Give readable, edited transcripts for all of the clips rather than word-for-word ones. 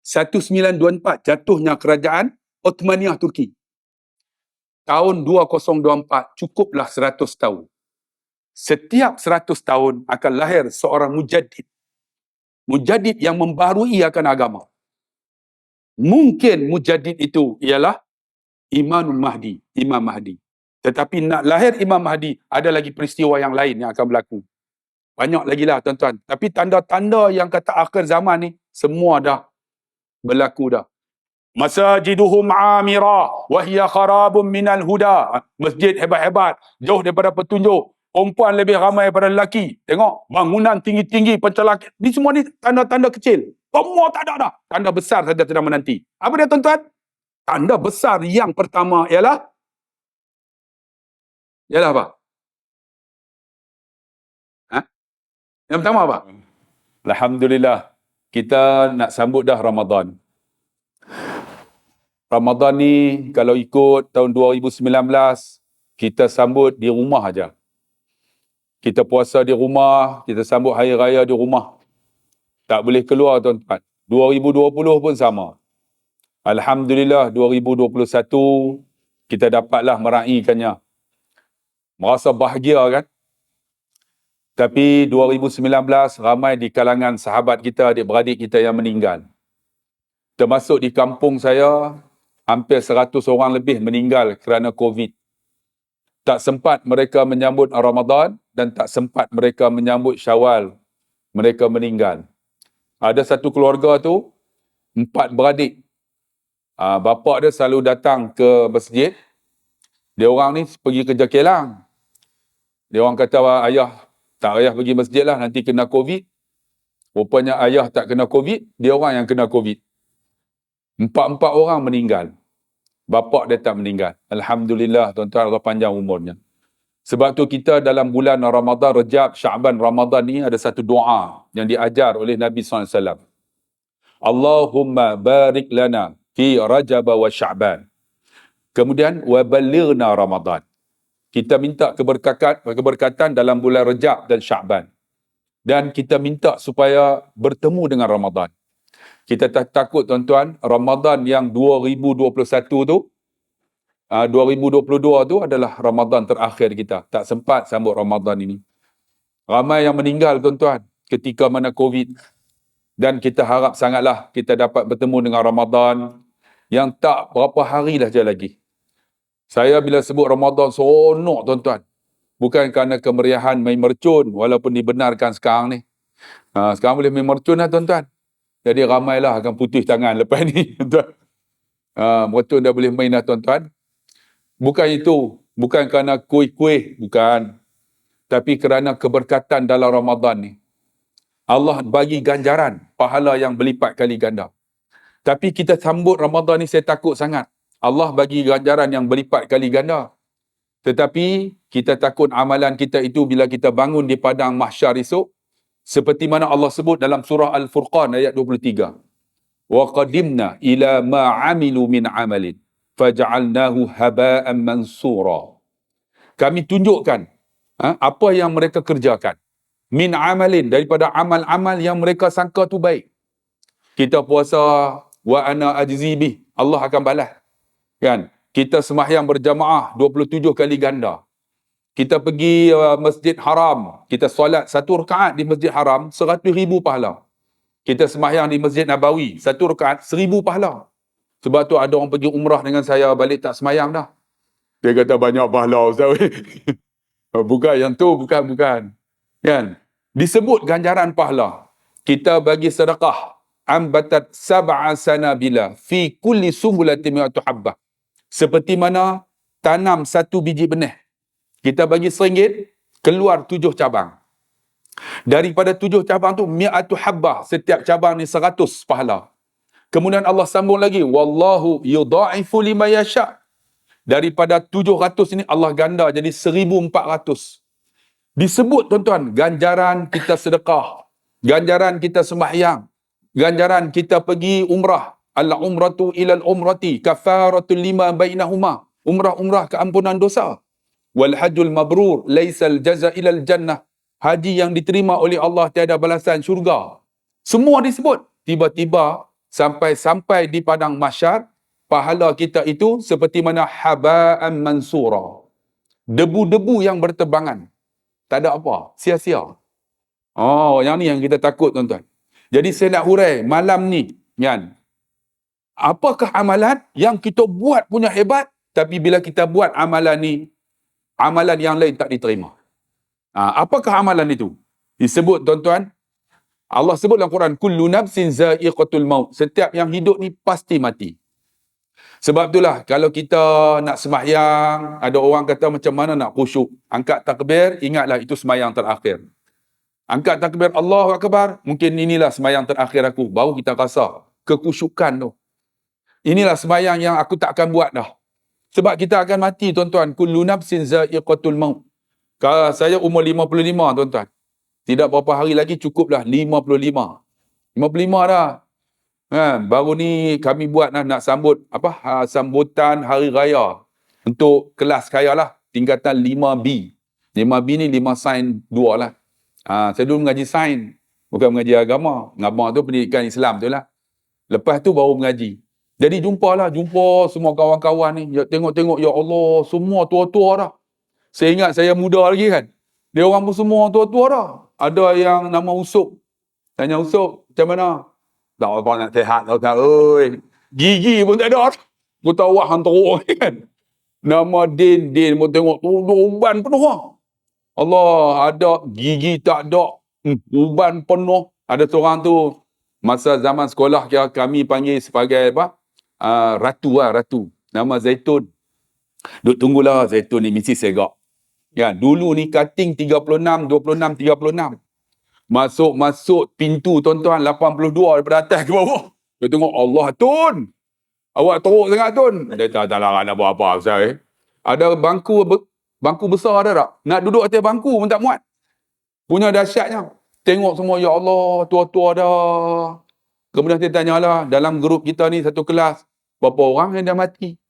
1924 jatuhnya kerajaan Ottomaniah Turki. Tahun 2024 cukuplah 100 tahun. Setiap 100 tahun akan lahir seorang mujaddid. Mujaddid yang membarui akan agama. Mungkin mujaddid itu ialah Imam Mahdi. Tetapi nak lahir Imam Mahdi, ada lagi peristiwa yang lain yang akan berlaku. Banyak lagi lah tuan-tuan. Tapi tanda-tanda yang kata akhir zaman ni, semua dah berlaku dah. Masajiduhum amira wa hiya kharabun minal huda. Masjid hebat-hebat, jauh daripada petunjuk. Perempuan lebih ramai daripada lelaki. Tengok, bangunan tinggi-tinggi, pencalakan. Ni semua ni tanda-tanda kecil. Semua tak ada dah. Tanda besar saja sedang menanti. Apa dia tuan-tuan? Tanda besar yang pertama ialah apa? Yang pertama apa? Alhamdulillah, kita nak sambut dah Ramadan. Ramadan ni kalau ikut tahun 2019, kita sambut di rumah aja. Kita puasa di rumah, kita sambut hari raya di rumah. Tak boleh keluar tuan-tuan. 2020 pun sama. Alhamdulillah 2021 kita dapatlah meraihkannya. Merasa bahagia kan? Tapi 2019 ramai di kalangan sahabat kita, adik-beradik kita yang meninggal. Termasuk di kampung saya, hampir 100 orang lebih meninggal kerana COVID. Tak sempat mereka menyambut Ramadan dan tak sempat mereka menyambut Syawal. Mereka meninggal. Ada satu keluarga tu, 4 beradik. Bapa dia selalu datang ke masjid. Dia orang ni pergi kerja kilang. Dia orang kata, ayah tak payah pergi masjid lah, nanti kena COVID. Rupanya ayah tak kena COVID, dia orang yang kena COVID. 4 orang meninggal. Bapa dia tak meninggal. Alhamdulillah tuan-tuan, Allah panjang umurnya. Sebab tu kita dalam bulan Ramadan, Rejab, Sya'ban, Ramadan ni ada satu doa yang diajar oleh Nabi SAW. Allahumma barik lana fi Rajab wa Sya'ban. Kemudian wa balighna Ramadan. Kita minta keberkatan dalam bulan Rejab dan Sya'ban. Dan kita minta supaya bertemu dengan Ramadan. Kita takut tuan-tuan, Ramadan yang 2021 tu, 2022 tu adalah Ramadan terakhir kita. Tak sempat sambut Ramadan ini. Ramai yang meninggal tuan-tuan ketika mana COVID. Dan kita harap sangatlah kita dapat bertemu dengan Ramadan yang tak berapa hari dah je lagi. Saya bila sebut Ramadan seronok tuan-tuan. Bukan kerana kemeriahan main mercun walaupun dibenarkan sekarang ni. Sekarang boleh main mercun lah tuan-tuan. Jadi ramailah akan putih tangan lepas ni tuan. Mercun dah boleh main lah tuan-tuan. Bukan itu, bukan kerana kuih-kuih, bukan. Tapi kerana keberkatan dalam Ramadan ni. Allah bagi ganjaran, pahala yang berlipat kali ganda. Tapi kita sambut Ramadan ni saya takut sangat. Allah bagi ganjaran yang berlipat kali ganda. Tetapi kita takut amalan kita itu bila kita bangun di padang mahsyar esok, seperti mana Allah sebut dalam surah Al-Furqan ayat 23. Wa qadimna ila ma amilu min amalin faja'alnahu haba'an mansura. Kami tunjukkan apa yang mereka kerjakan. Min amalin, daripada amal-amal yang mereka sangka tu baik. Kita puasa, wa ana ajzi bih, Allah akan balas. Kan? Kita sembahyang berjamaah 27 kali ganda. Kita pergi Masjid Haram, kita solat 1 rakaat di Masjid Haram, 100,000 pahala. Kita sembahyang di Masjid Nabawi, 1 rakaat, 1,000 pahala. Sebab tu ada orang pergi umrah dengan saya, balik tak sembahyang dah. Dia kata banyak pahala Ustaz. Bukan yang tu, bukan. Kan? Disebut ganjaran pahala. Kita bagi sedekah, ambatat sab'a sanabila fi kulli sumbulatin mi'atu habbah. Seperti mana tanam 1 biji benih. Kita bagi RM1, keluar 7 cabang. Daripada 7 cabang tu, mi'atu habbah. Setiap cabang ni 100 pahala. Kemudian Allah sambung lagi, wallahu yudha'ifu liman yasha'. Daripada 700 ini Allah ganda jadi 1,400. Disebut tuan-tuan, ganjaran kita sedekah, ganjaran kita sembahyang, ganjaran kita pergi umrah. Al-umratu ilal umrati kafaratul lima bainahuma. Umrah keampunan dosa. Wal hajjul mabrur laisal jaza ilal jannah. Haji yang diterima oleh Allah tiada balasan syurga. Semua disebut. Tiba-tiba sampai di padang mahsyar, pahala kita itu seperti mana haba'an mansura. Debu-debu yang berterbangan. Tak ada apa, sia-sia. Oh, yang ni yang kita takut, tuan-tuan. Jadi saya nak hurai malam ni, kan? Apakah amalan yang kita buat punya hebat, tapi bila kita buat amalan ni, amalan yang lain tak diterima. Apakah amalan itu? Disebut, tuan-tuan, Allah sebut dalam Quran, kullu nafsin za'iqatul maut. Setiap yang hidup ni pasti mati. Sebab itulah kalau kita nak sembahyang, ada orang kata macam mana nak khusyuk. Angkat takbir, ingatlah itu sembahyang terakhir. Angkat takbir Allahu Akbar, mungkin inilah sembahyang terakhir aku. Baru kita rasa kekhusyukan tu. Inilah sembahyang yang aku tak akan buat dah. Sebab kita akan mati, tuan-tuan. Kullu nafsin za'iqatul maut. Kalau saya umur 55, tuan-tuan. Tidak berapa hari lagi cukuplah 55. 55 dah. Baru ni kami buat nak sambut sambutan hari raya untuk kelas saya lah, tingkatan 5B. 5B ni 5 sains 2 lah. Saya dulu mengaji sains, bukan mengaji agama. Agama tu pendidikan Islam tu lah. Lepas tu baru mengaji. Jadi jumpa semua kawan-kawan ni. Tengok-tengok, ya Allah, semua tua-tua dah. Saya ingat saya muda lagi kan. Dia orang pun semua tua-tua dah. Ada yang nama Usop. Tanya Usop, macam mana? Tak apa nak sihat tau kan. Gigi pun tak ada. Aku tahu awak hantar kan. Nama Din pun tengok tu uban penuh lah. Allah, ada gigi tak ada. Uban penuh. Ada seorang tu, masa zaman sekolah kami panggil sebagai apa? Ratu. Nama Zaitun. Duk tunggulah Zaitun ni mesti segak. Ya, dulu ni cutting 36, 36. Masuk pintu, tuan-tuan, 82 daripada atas ke bawah. Dia tengok, Allah, Tun, awak teruk sangat, Tun. Dia tak larang nak buat apa, Ustaz. Ada bangku besar ada tak? Nak duduk atas bangku pun tak muat. Punya dahsyatnya. Tengok semua, ya Allah, tua-tua dah. Kemudian dia tanyalah, dalam grup kita ni satu kelas, berapa orang yang dah mati?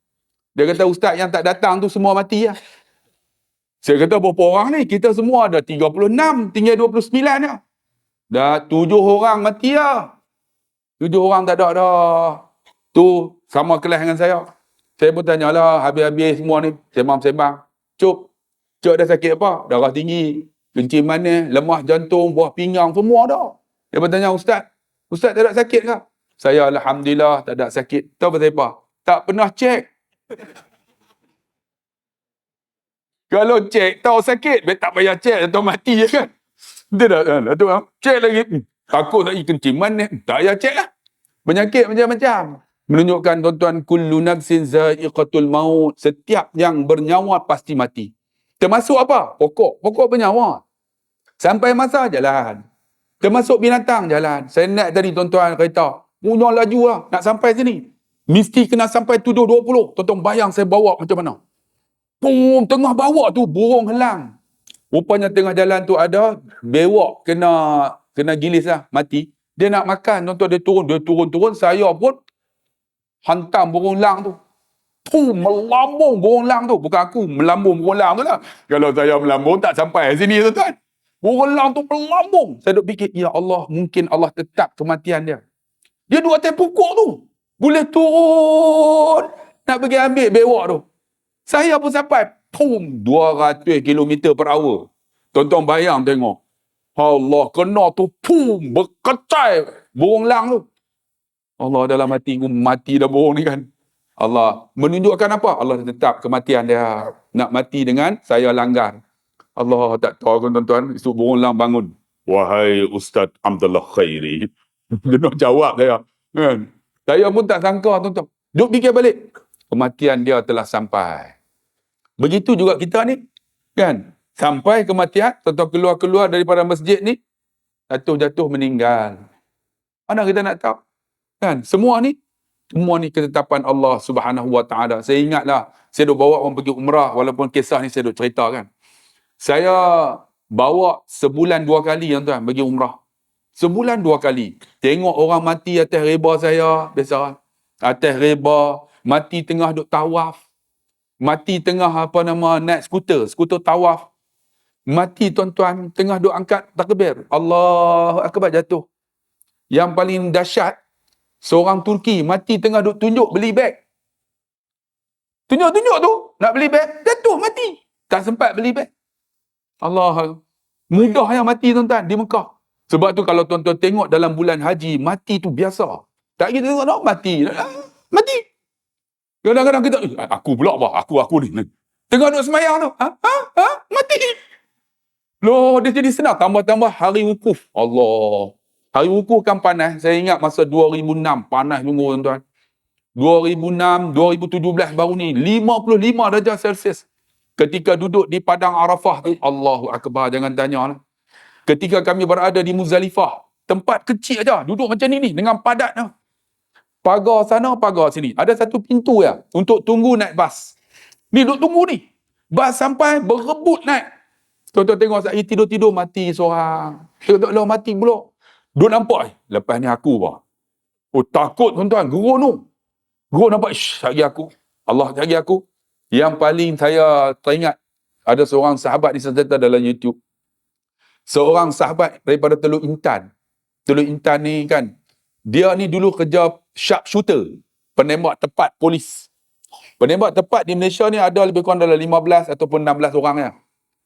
Dia kata, Ustaz yang tak datang tu semua mati lah. Saya kata, berapa orang ni? Kita semua ada 36, tinggal 29 dah. Dah 7 orang mati lah. 7 orang tak ada dah. Tu sama kelas dengan saya. Saya pun tanyalah, habis-habis semua ni, sembang-sembang. Cuk dah sakit apa? Darah tinggi, kencing manis, lemah jantung, buah pinggang, semua dah. Dia pun tanya, Ustaz tak ada sakit ke? Saya Alhamdulillah tak ada sakit. Tahu pasal apa? Tak pernah cek. Kalau cek, tahu sakit, tak payah cek, atau mati je kan. Dia dah tu cek lagi. Takut lagi kencing manis. Tak payah cek lah. Penyakit macam-macam. Menunjukkan, tuan-tuan, kullu nafsin za'iqatul maut. Setiap yang bernyawa pasti mati. Termasuk apa? Pokok bernyawa. Sampai masa jalan. Termasuk binatang jalan. Saya naik tadi, tuan-tuan, kereta. Punya laju lah. Nak sampai sini. Mesti kena sampai 7.20. Tuan-tuan bayang saya bawa macam mana. Pum, tengah bawa tu burung helang. Rupanya tengah jalan tu ada bewok kena gilis lah, mati. Dia nak makan, tuan-tuan, dia turun. Saya pun hantam burung elang tu. Melambung burung elang tu. Bukan aku melambung burung elang tu lah. Kalau saya melambung tak sampai sini, tuan-tuan. Burung elang tu melambung. Saya duk fikir, ya Allah, mungkin Allah tetap kematian dia. Dia duduk atas pokok tu. Boleh turun. Nak pergi ambil bewok tu. Saya pun sampai. 200 km per hour. Tuan-tuan bayang tengok. Allah, kena tu. Berkecai burung elang tu. Allah, dalam hati aku, mati dah burung ni kan. Allah menunjukkan apa? Allah tetap kematian dia. Nak mati dengan saya langgar. Allah tak tahu, tuan-tuan. Esok burung elang bangun. Wahai Ustaz Abdullah Khairi. Dia nak jawab saya. Kan? Saya pun tak sangka, tuan-tuan. Duk fikir balik. Kematian dia telah sampai. Begitu juga kita ni. Kan? Sampai kematian, tuan-tuan keluar daripada masjid ni, jatuh meninggal. Mana kita nak tahu? Kan? Semua ni ketetapan Allah Subhanahu Wa Taala. Saya ingatlah, saya duk bawa orang pergi umrah, walaupun kisah ni saya duk cerita kan. Saya bawa sebulan 2 kali, tuan-tuan, pergi umrah. Sebulan 2 kali. Tengok orang mati atas reba saya, biasa. Atas reba, mati tengah duk tawaf. Mati tengah naik skuter tawaf. Mati, tuan-tuan, tengah duk angkat takbir. Allahu Akbar, jatuh. Yang paling dahsyat, Seorang Turki mati tengah duk tunjuk beli beg. Tunjuk-tunjuk tu, nak beli beg, jatuh mati. Tak sempat beli beg. Allah, mudah yang mati tuan-tuan di Mekah. Sebab tu kalau tuan-tuan tengok dalam bulan haji, mati tu biasa. Tak kita tengok no, mati. Mati. Kadang-kadang kita, aku pula apa? Aku ni. Tengok duk semayang tu. Mati. Loh, dia jadi senang. Tambah-tambah hari wukuf. Allah. Hari wukuf kan panas. Saya ingat masa 2006. Panas sungguh tuan-tuan. 2006, 2017 baru ni. 55 darjah Celsius. Ketika duduk di Padang Arafah tu. Allahu Akbar. Jangan tanya lah. Ketika kami berada di Muzdalifah. Tempat kecil aja. Duduk macam ni. Dengan padat tu. Pagar sana, pagar sini. Ada satu pintu ya. Untuk tunggu naik bas. Ni duduk tunggu ni. Bas sampai berebut naik. Tuan-tuan tengok saya tidur-tidur mati seorang. Tengok mati pula. Duk nampak. Lepas ni aku apa? Oh takut tuan-tuan. Gerun tu. Gerun nampak. Cari aku. Allah cari aku. Yang paling saya teringat. Ada seorang sahabat ni serta dalam YouTube. Seorang sahabat daripada Teluk Intan. Teluk Intan ni kan. Dia ni dulu kerja sharpshooter. Penembak tepat polis. Penembak tepat di Malaysia ni ada lebih kurang dalam 15 ataupun 16 orang ya.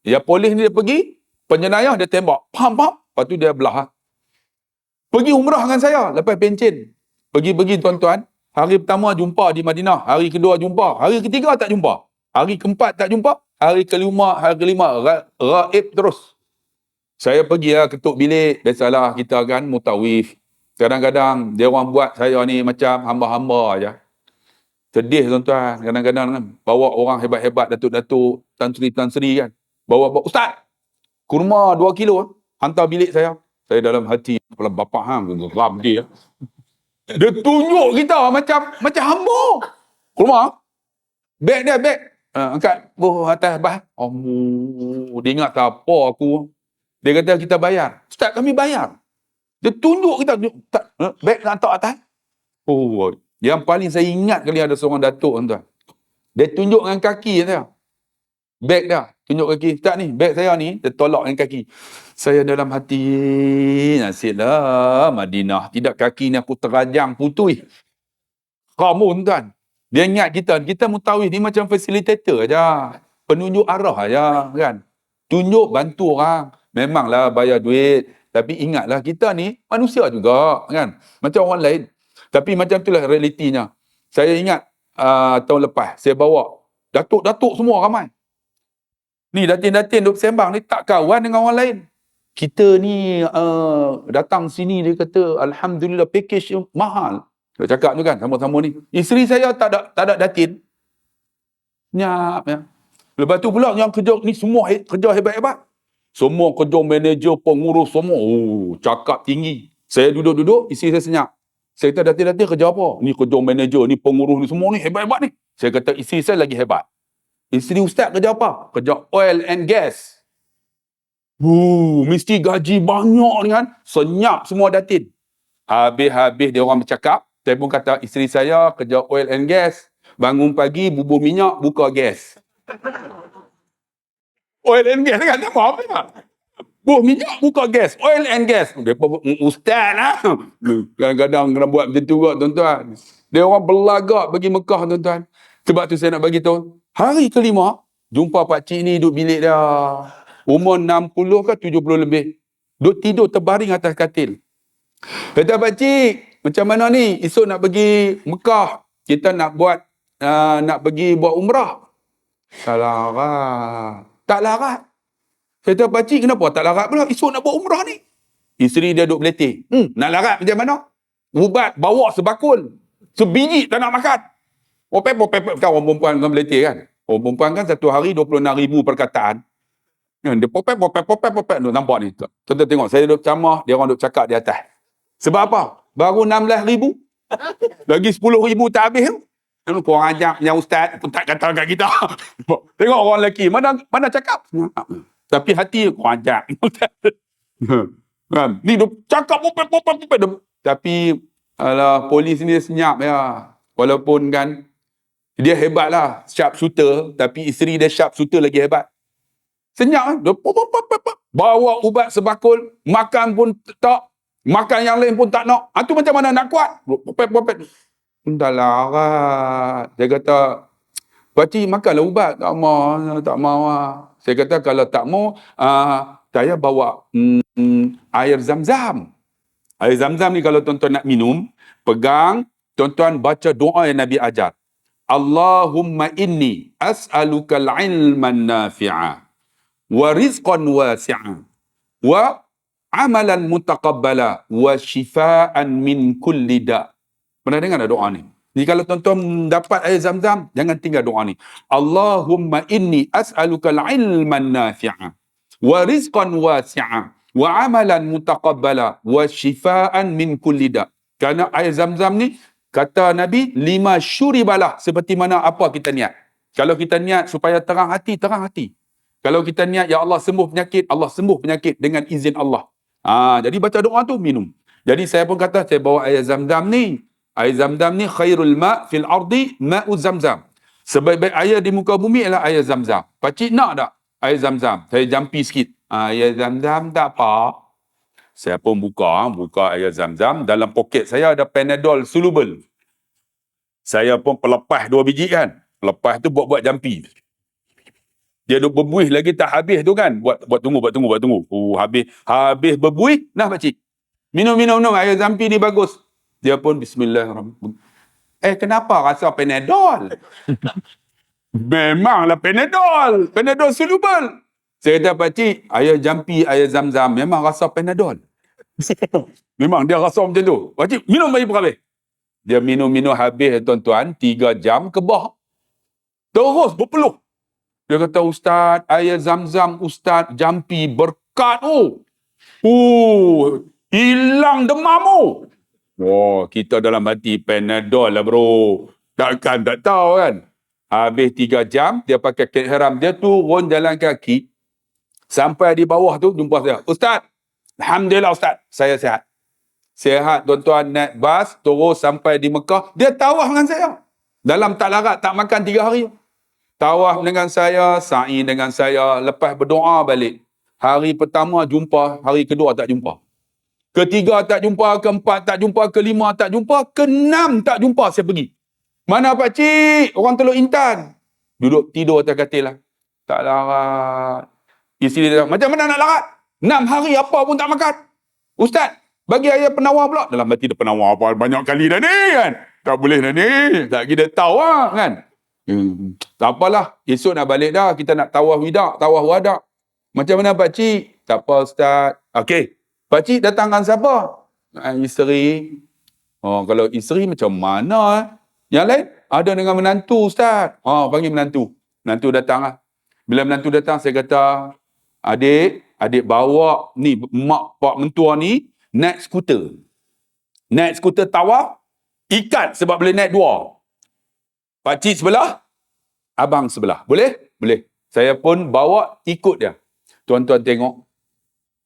Ya polis ni dia pergi, penjenayah dia tembak. Pam. Lepas tu dia belah. Pergi umrah dengan saya, lepas pencen. Pergi tuan-tuan. Hari pertama jumpa di Madinah. Hari kedua jumpa. Hari ketiga tak jumpa. Hari keempat tak jumpa. Hari kelima raib terus. Saya pergi lah ketuk bilik. Biasalah kita kan mutawif. Kadang-kadang dia orang buat saya ni macam hamba-hamba aja. Sedih tuan-tuan. Kadang-kadang kan bawa orang hebat-hebat, datuk-datuk, tan sri kan. Bawa ustaz, kurma 2 kilo hantar bilik saya. Saya dalam hati kepala bapak geram dia. Dia tunjuk kita macam hamba. Kurma. Beg dia beg. Angkat atas bah. Dia ingat tak apa aku. Dia kata kita bayar. Ustaz kami bayar. Dia tunjuk kita beg nak hantar atas. Yang paling saya ingat kali ada seorang datuk tuan. Dia tunjuk dengan kaki dia. Beg dia, tunjuk kaki. Tak ni, beg saya ni, dia tolak dengan kaki. Saya dalam hati, nasiblah Madinah. Tidak kaki ni aku terajang putui. Kamu tuan. Dia ingat kita mutawif ni macam facilitator aja. Penunjuk arah aja kan. Tunjuk bantu orang. Memanglah bayar duit. Tapi ingatlah kita ni manusia juga kan. Macam orang lain. Tapi macam itulah realitinya. Saya ingat tahun lepas, saya bawa datuk-datuk semua ramai. Ni datin-datin duk sembang ni tak kawan dengan orang lain. Kita ni datang sini dia kata alhamdulillah package mahal. Dia cakap tu kan sama-sama ni. Isteri saya tak ada datin. Nyap ya. Lepas tu pula yang kerja ni semua kerja hebat-hebat. Semua kerja manager, pengurus semua. Cakap tinggi. Saya duduk-duduk, isteri saya senyap. Saya kata datin-datin kerja apa? Ni kerja manager, ni pengurus ni semua ni hebat-hebat ni. Saya kata isteri saya lagi hebat. Isteri ustaz kerja apa? Kerja oil and gas. Mesti gaji banyak ni kan. Senyap semua datin. Habis-habis dia orang bercakap. Saya pun kata isteri saya kerja oil and gas. Bangun pagi, bubuh minyak, buka gas. Oil and gas kan? Tak apa tak? Bubuh minyak, buka gas. Oil and gas. Dia ustaz lah. Kadang-kadang kena buat macam tu juga tuan-tuan. Dia orang berlagak bagi Mekah tuan-tuan. Sebab tu saya nak bagi tahu. Hari kelima, jumpa pakcik ni duduk bilik dia. Umur 60 ke 70 lebih. Duduk tidur terbaring atas katil. Kata pakcik, macam mana ni? Esok nak pergi Mekah. Kita nak pergi buat umrah. Tak larat. Tak larat. Kata pakcik, kenapa tak larat pula? Esok nak buat umrah ni. Isteri dia duduk beletih. Nak larat macam mana? Ubat bawa sebakul. Sebiji tak nak makan. Popep kan orang perempuan kan beletih kan. Orang perempuan kan satu hari 26,000 perkataan. Dia popep. Nampak ni. Tuan-tuan tengok. Saya duduk camah. Dia orang duduk cakap di atas. Sebab apa? Baru 16,000. Lagi 10,000 tak habis. Korang ajak yang ustaz pun tak kata kat kita. Tengok orang lelaki. Mana cakap? Tapi hati korang ajak. Ni duduk cakap popep. Tapi polis ni dia senyap ya. Walaupun kan dia hebat lah, sharpshooter, tapi isteri dia sharpshooter lagi hebat. Senyap kan? Bawa ubat sebakul, makan pun tak. Makan yang lain pun tak nak. Itu macam mana nak kuat? Popet. Dah larat. Saya kata, pakcik makanlah ubat. Tak mau. Saya kata kalau tak mau, saya bawa air zam-zam. Air zam-zam ni kalau tuan-tuan nak minum, pegang, tuan-tuan baca doa yang Nabi ajar. Allahumma inni as'alukal ilman nafi'a wa rizqan wasi'a wa amalan mutaqabbala wa shifaan min kulli da'. Pernah dengar tak doa ni? Jadi kalau tuan-tuan dapat air zam-zam, jangan tinggal doa ni. Allahumma inni as'alukal ilman nafi'a wa rizqan wasi'a wa amalan mutaqabbala wa shifaan min kulli da'. Kerana air zam-zam ni, kata Nabi, 5 syuribalah seperti mana apa kita niat. Kalau kita niat supaya terang hati. Kalau kita niat, ya Allah sembuh penyakit, Allah sembuh penyakit dengan izin Allah. Jadi baca doa tu, minum. Jadi saya pun kata, saya bawa air zam-zam ni. Air zam-zam ni khairul ma' fil ardi ma'u zam-zam. Sebaik-baik air di muka bumi ialah air zam-zam. Pakcik nak tak air zam-zam? Saya jampi sikit. Air zam-zam tak apa. Saya pun buka air zam-zam. Dalam poket saya ada Panadol soluble. Saya pun pelepas 2 biji kan. Lepas tu buat jampi. Dia duk berbuih lagi tak habis tu kan. Buat tunggu. Habis berbuih. Nah pakcik. Minum air zampi ni bagus. Dia pun bismillahirrahmanirrahim. Kenapa rasa Panadol? Memanglah Panadol soluble. Saya kata, pakcik, air jampi, air zam-zam memang rasa Panadol. Memang dia rasa macam tu. Pakcik, minum bagi habis. Dia minum habis, tuan-tuan, 3 jam kebah. Terus berpeluh. Dia kata, Ustaz, air zam-zam Ustaz jampi berkat hilang demam kita dalam hati, Panadol lah bro. Takkan tak tahu kan. Habis 3 jam, dia pakai kek ihram. Dia turun jalan kaki. Sampai di bawah tu, jumpa saya. Ustaz, Alhamdulillah Ustaz, saya sihat. Sihat tuan-tuan, naik bas, terus sampai di Mekah. Dia tawaf dengan saya. Dalam tak larat, tak makan 3 hari. Tawaf dengan saya, sa'i dengan saya. Lepas berdoa balik. Hari pertama jumpa, hari kedua tak jumpa. Ketiga tak jumpa, keempat tak jumpa, kelima tak jumpa, keenam tak jumpa, saya pergi. Mana pakcik? Orang Teluk Intan. Duduk tidur atas katil lah. Tak larat. Isteri dia, macam mana nak larat? 6 hari apa pun tak makan. Ustaz, bagi ayah penawar pula. Dalam hati dia, penawar apa banyak kali dah ni kan. Tak boleh dah ni. Tak kita tahu lah kan. Tak apalah. Esok nak balik dah. Kita nak tawaf wadak. Macam mana pakcik? Tak apa Ustaz. Okey. Pakcik datang dengan siapa? Isteri. Kalau isteri macam mana? Yang lain? Ada dengan menantu Ustaz. Panggil menantu. Menantu datang lah. Bila menantu datang, saya kata, adik bawa ni, mak pak mentua ni, naik skuter tawaf, ikat sebab boleh naik 2. Pakcik sebelah, abang sebelah. Boleh? Boleh. Saya pun bawa ikut dia. Tuan-tuan tengok.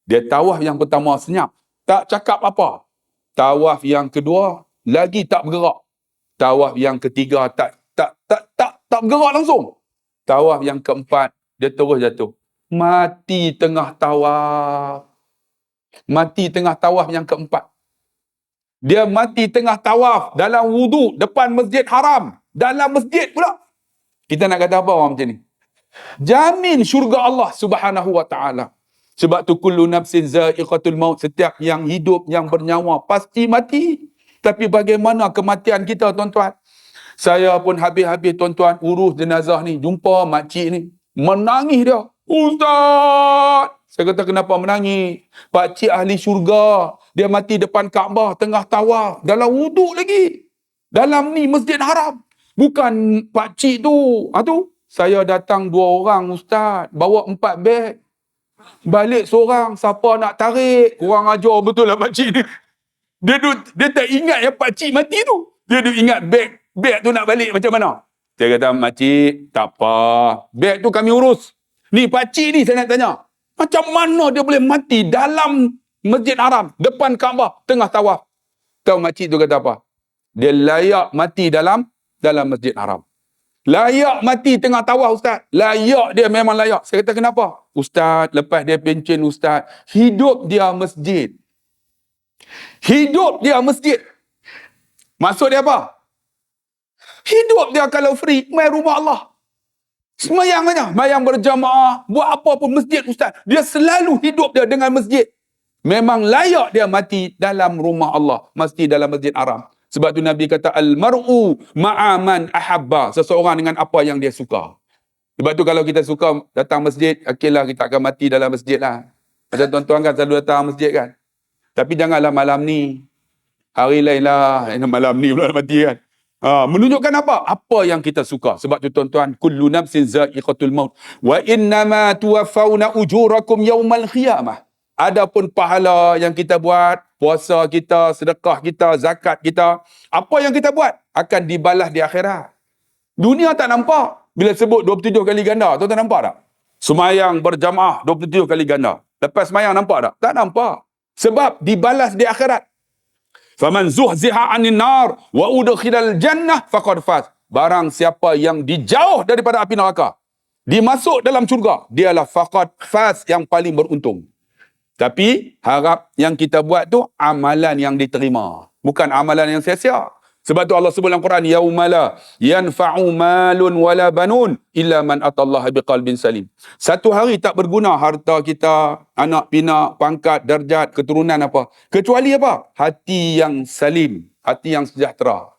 Dia tawaf yang pertama senyap. Tak cakap apa. Tawaf yang kedua, lagi tak bergerak. Tawaf yang ketiga, tak bergerak langsung. Tawaf yang keempat, dia terus jatuh. Mati tengah tawaf yang keempat. Dia mati tengah tawaf dalam wudu depan Masjid Haram. Dalam masjid pula. Kita nak kata apa orang macam ni? Jamin syurga Allah Subhanahu wa taala. Sebab tu kullu nafsin za'iqatul maut, setiap yang hidup, yang bernyawa pasti mati. Tapi bagaimana kematian kita tuan-tuan? Saya pun habis-habis tuan-tuan urus jenazah ni, jumpa makcik ni, menangis dia. Ustaz! Saya kata, kenapa menangis? Pakcik ahli syurga. Dia mati depan Kaabah, tengah tawaf. Dalam wuduk lagi. Dalam ni Masjid Haram. Bukan pakcik tu. Saya datang 2 orang Ustaz. Bawa 4 beg. Balik seorang. Siapa nak tarik? Kurang ajar betul lah pakcik ni. Dia tak ingat yang pakcik mati tu. Dia ingat beg tu nak balik macam mana. Saya kata, makcik, tak apa. Beg tu kami urus. Ni pakcik ni saya nak tanya. Macam mana dia boleh mati dalam Masjid Haram, depan Kaabah, tengah tawaf? Tahu makcik tu kata apa? Dia layak mati dalam Masjid Haram. Layak mati tengah tawaf Ustaz. Layak, dia memang layak. Saya kata, kenapa? Ustaz, lepas dia pencen Ustaz, hidup dia masjid. Hidup dia masjid. Maksud dia apa? Hidup dia kalau free, main rumah Allah. Semayang aja, semayang berjamaah, buat apa pun masjid ustaz. Dia selalu hidup dia dengan masjid. Memang layak dia mati dalam rumah Allah, mesti dalam masjid haram. Sebab tu Nabi kata al-mar'u ma'aman ahabba, seseorang dengan apa yang dia suka. Sebab tu kalau kita suka datang masjid, okeylah kita akan mati dalam masjid lah. Macam tuan-tuan kan selalu datang masjid kan. Tapi janganlah malam ni. Hari lain lah, malam ni pula mati kan. Menunjukkan apa? Apa yang kita suka. Sebab tu tuan-tuan, kullu nafsin za'iqatul maut wa innama tuwaffawna ujurakum yaumal qiyamah. Adapun pahala yang kita buat, puasa kita, sedekah kita, zakat kita, apa yang kita buat akan dibalas di akhirat. Dunia tak nampak. Bila sebut 27 kali ganda, tuan-tuan nampak tak? Semayang berjamaah 27 kali ganda. Lepas semayang nampak tak? Tak nampak. Sebab dibalas di akhirat. Faman zuhziha 'anil nar wa udkhilal jannah faqad faz. Barang siapa yang dijauh daripada api neraka, dimasuk dalam syurga, dialah faqad faz, yang paling beruntung. Tapi harap yang kita buat tu amalan yang diterima, bukan amalan yang sia-sia. Sebab tu Allah sebut dalam Quran, yaumala yanfa'u malun wala banun illa man atallaha biqalbin salim. Satu hari tak berguna harta kita, anak pinak, pangkat, darjat, keturunan apa, kecuali apa? Hati yang salim, hati yang sejahtera,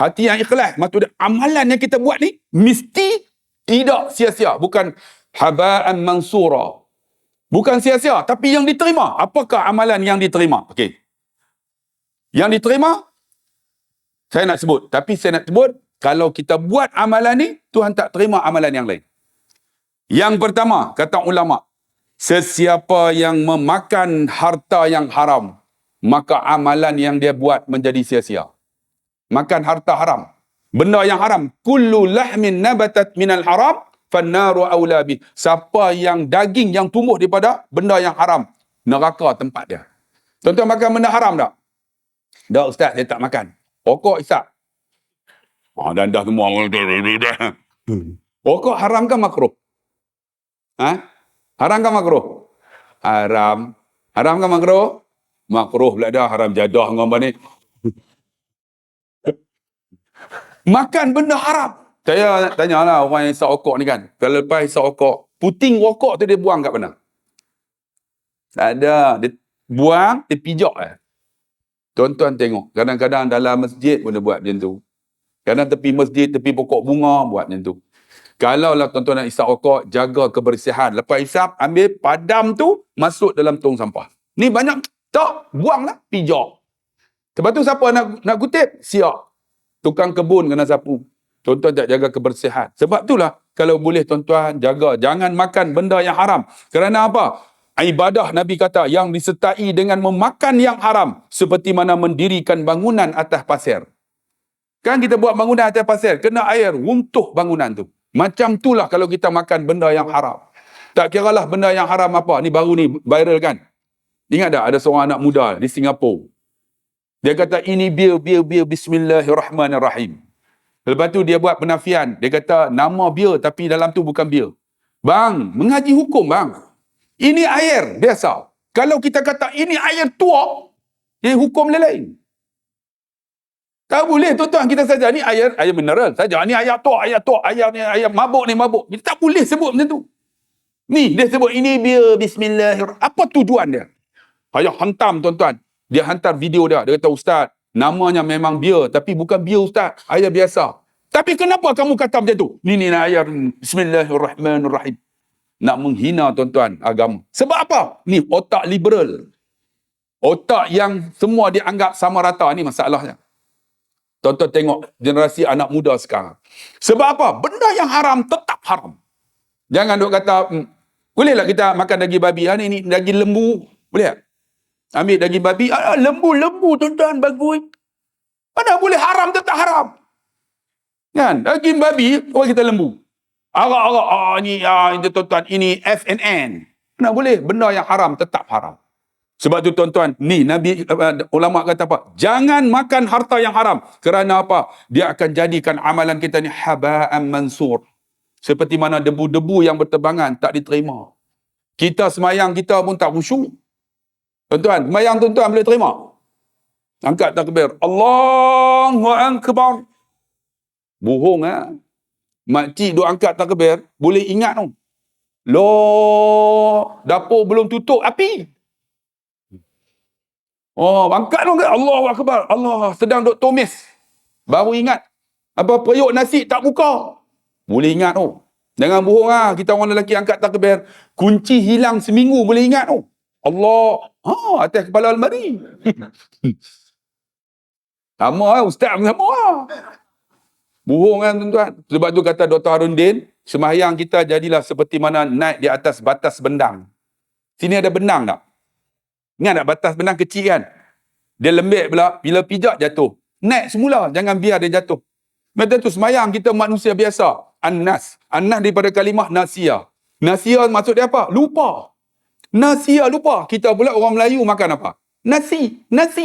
hati yang ikhlas. Maksudnya amalan yang kita buat ni mesti tidak sia-sia, bukan haba'an mansura. Bukan sia-sia, tapi yang diterima. Apakah amalan yang diterima? Okey. Yang diterima saya nak sebut, tapi saya nak sebut kalau kita buat amalan ni, Tuhan tak terima amalan yang lain. Yang pertama, kata ulama, sesiapa yang memakan harta yang haram, maka amalan yang dia buat menjadi sia-sia. Makan harta haram, benda yang haram, kullu lahmin nabatat minal haram fannaru aula bih. Siapa yang daging yang tumbuh daripada benda yang haram, neraka tempat dia. Tuan-tuan makan benda haram tak? Tak ustaz, saya tak makan. Rokok isap. Dan dah semua. Rokok haram ke makruh? Haram ke makruh? Haram. Haram ke makruh? Makruh pula dah, haram jadah dengan apa ni. Makan benda haram. Saya tanyalah orang yang isap rokok ni kan. Kalau lepas isap rokok, puting rokok tu dia buang kat mana? Tak ada. Dia buang, dia pijak Tuan-tuan tengok, kadang-kadang dalam masjid pun dia buat macam tu. Kadang tepi masjid, tepi pokok bunga buat macam tu. Kalau lah tuan-tuan nak isap rokok, jaga kebersihan. Lepas isap, ambil padam tu, masuk dalam tong sampah. Ni banyak, tak, buanglah, pijak. Sebab tu siapa nak kutip? Siap. Tukang kebun kena sapu. Tuan-tuan tak jaga kebersihan. Sebab itulah, kalau boleh tuan-tuan jaga, jangan makan benda yang haram. Kerana apa? Ibadah Nabi kata yang disertai dengan memakan yang haram seperti mana mendirikan bangunan atas pasir. Kan kita buat bangunan atas pasir, kena air, runtuh bangunan tu. Macam itulah kalau kita makan benda yang haram. Tak kiralah benda yang haram apa. Ni baru ni viral kan. Ingat tak ada seorang anak muda di Singapura. Dia kata ini bir bismillahirrahmanirrahim. Lepas tu dia buat penafian. Dia kata nama bir tapi dalam tu bukan bir. Bang, mengaji hukum bang. Ini air biasa. Kalau kita kata ini air tua, dia hukum lain. Tak boleh tuan-tuan kita saja ni air mineral saja. Ni air tua, air ni air mabuk ni mabuk. Kita tak boleh sebut macam tu. Ni dia sebut ini bir bismillahirrahmanirrahim. Apa tujuan dia? Ayah hantam tuan-tuan. Dia hantar video dia. Dia kata ustaz, namanya memang bir tapi bukan bir ustaz, air biasa. Tapi kenapa kamu kata macam tu? Ni air bismillahirrahmanirrahim. Nak menghina tuan-tuan agama. Sebab apa? Ni otak liberal. Otak yang semua dianggap sama rata. Ni masalahnya. Tuan-tuan tengok generasi anak muda sekarang. Sebab apa? Benda yang haram tetap haram. Jangan duk kata, bolehlah kita makan daging babi. Ni daging lembu. Boleh tak? Ambil daging babi. Lembu tuan-tuan bagus. Mana boleh haram tetap haram. Kan? Daging babi, orang kita lembu. Arak-arak, ini tuan-tuan, ini FNN. Mana boleh? Benda yang haram tetap haram. Sebab tu tuan-tuan, ni Nabi ulama kata apa? Jangan makan harta yang haram. Kerana apa? Dia akan jadikan amalan kita ni haba'an mansur. Seperti mana debu-debu yang berterbangan tak diterima. Kita semayang kita pun tak khusyuk. Tuan-tuan, semayang tuan-tuan boleh terima? Angkat takbir. Allahu Akbar. Bohong makcik duk angkat takbir, boleh ingat tu. Loh, dapur belum tutup api. Oh, angkat tu, Allahu Akbar. Allah sedang duk tumis. Baru ingat. Apa periuk nasi tak buka. Boleh ingat tu. Jangan bohong kita orang lelaki angkat takbir. Kunci hilang seminggu boleh ingat tu. Allah, atas kepala almari. Sama ustaz pun sama Bohong tuan-tuan. Sebab tu kata Dr. Harundin, sembahyang kita jadilah seperti mana naik di atas batas bendang. Sini ada bendang tak? Ingat tak batas bendang kecil kan? Dia lembek pula, bila pijak jatuh. Naik semula, jangan biar dia jatuh. Macam tu sembahyang kita manusia biasa. An-nas. An-nas daripada kalimah nasia. Nasia maksud dia apa? Lupa. Nasia lupa. Kita pula orang Melayu makan apa? Nasi. Nasi.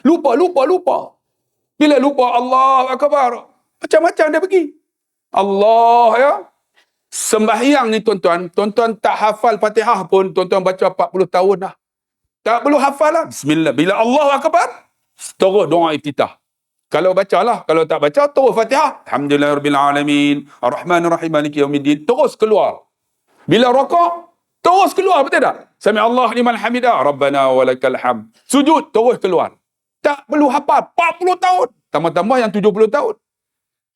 Lupa. Bila lupa Allah Akbar. Macam-macam dia pergi. Allah ya. Sembahyang ni tuan-tuan tak hafal Fatihah pun, tuan-tuan baca 40 tahun dah. Tak perlu hafal lah. Bismillah. Bila Allah Akbar, terus doa iftitah. Kalau bacalah, kalau tak baca, terus Fatihah. Alhamdulillahirrabbilalamin. Ar-Rahmanir-Rahim. Maliki yaumiddin. Terus keluar. Bila rokok, terus keluar, betul tak? Sami Allah liman hamidah. Rabbana walakal hamd. Sujud, terus keluar. Tak perlu hafal. 40 tahun. Tambah-tambah yang 70 tahun.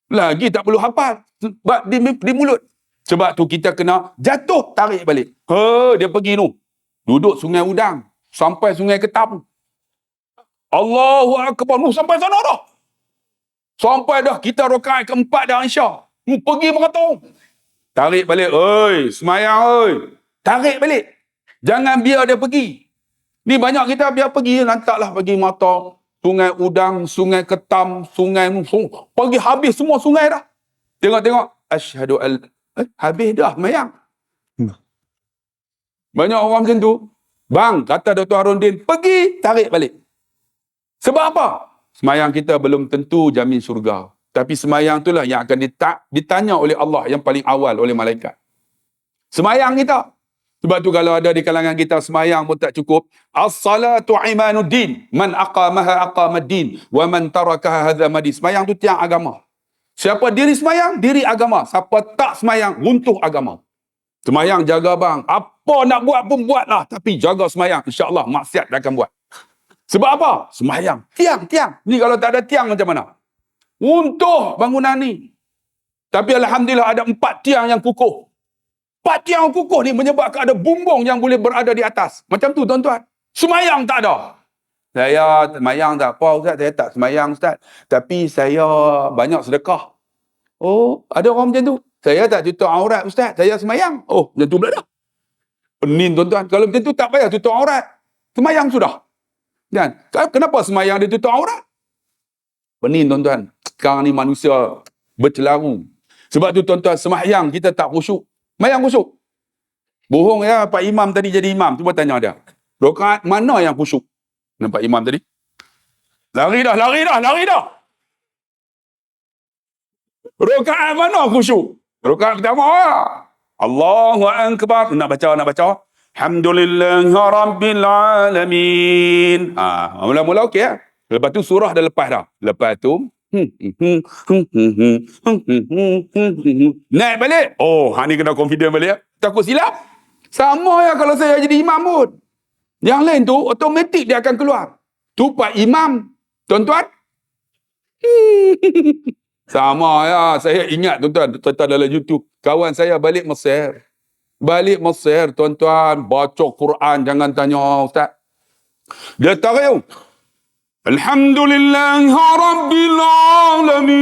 Lagi tak perlu hafal. Sebab di mulut. Sebab tu kita kena jatuh, tarik balik. Dia pergi tu. Duduk Sungai Udang. Sampai Sungai Ketam. Allahu Akbar. Sampai sana dah. Sampai dah. Kita rakaat keempat dah insya. Pergi merata. Tarik balik. Semayang. Tarik balik. Jangan biar dia pergi. Ni banyak kita biar pergi. Lantaklah pergi mata. Sungai Udang, Sungai Ketam, Sungai pergi habis semua sungai dah. Tengok. Asyhadu al habis dah semayang. Banyak orang macam tu. Bang, kata Dr. Harundin, pergi, tarik balik. Sebab apa? Semayang kita belum tentu jamin syurga. Tapi semayang itulah yang akan ditanya oleh Allah yang paling awal oleh malaikat. Semayang kita. Sebab tu kalau ada di kalangan kita semayang pun tak cukup. As-salatu imanuddin. Man aqamaha aqamaddin. Wa man tarakaha hadhamadi. Semayang tu tiang agama. Siapa diri semayang, diri agama. Siapa tak semayang, runtuh agama. Semayang jaga bang. Apa nak buat pun buatlah. Tapi jaga semayang. InsyaAllah maksiat tak akan buat. Sebab apa? Semayang. Tiang. Ni kalau tak ada tiang macam mana? Runtuh bangunan ni. Tapi Alhamdulillah ada 4 tiang yang kukuh. 4 tiang kukuh ni menyebabkan ada bumbung yang boleh berada di atas. Macam tu tuan-tuan. Semayang tak ada. Saya semayang tak apa Ustaz. Saya tak semayang Ustaz. Tapi saya banyak sedekah. Oh, ada orang macam tu. Saya tak tutup aurat Ustaz. Saya semayang. Oh, macam tu pula dah. Penin tuan-tuan. Kalau macam tu tak payah tutup aurat. Semayang sudah. Kan? Kenapa semayang dia tutup aurat? Penin tuan-tuan. Sekarang ni manusia bercelaru. Sebab tu tuan-tuan, semayang kita tak khusyuk. Semayang khusyuk. Bohong ya, Pak Imam tadi jadi imam. Cuba tanya dia. Rakaat mana yang khusyuk? Nampak imam tadi? Lari dah. Rakaat mana khusyuk? Rakaat pertama. Allahu Akbar. Nak baca. Alhamdulillahi Rabbil Alamin. Mula-mula okey ya. Lepas tu surah dah lepas dah. Lepas tu naik balik. Oh, ni kena confident balik ya. Takut silap. Sama ya kalau saya jadi imam pun. Yang lain tu automatik dia akan keluar. Tu Pak Imam. Tuan-tuan. Sama ya. Saya ingat tuan-tuan dalam YouTube. Kawan saya balik Mesir. Tuan-tuan. Baca Quran. Jangan tanya Ustaz. Dia tarik. Alhamdulillahi Rabbil Alamin.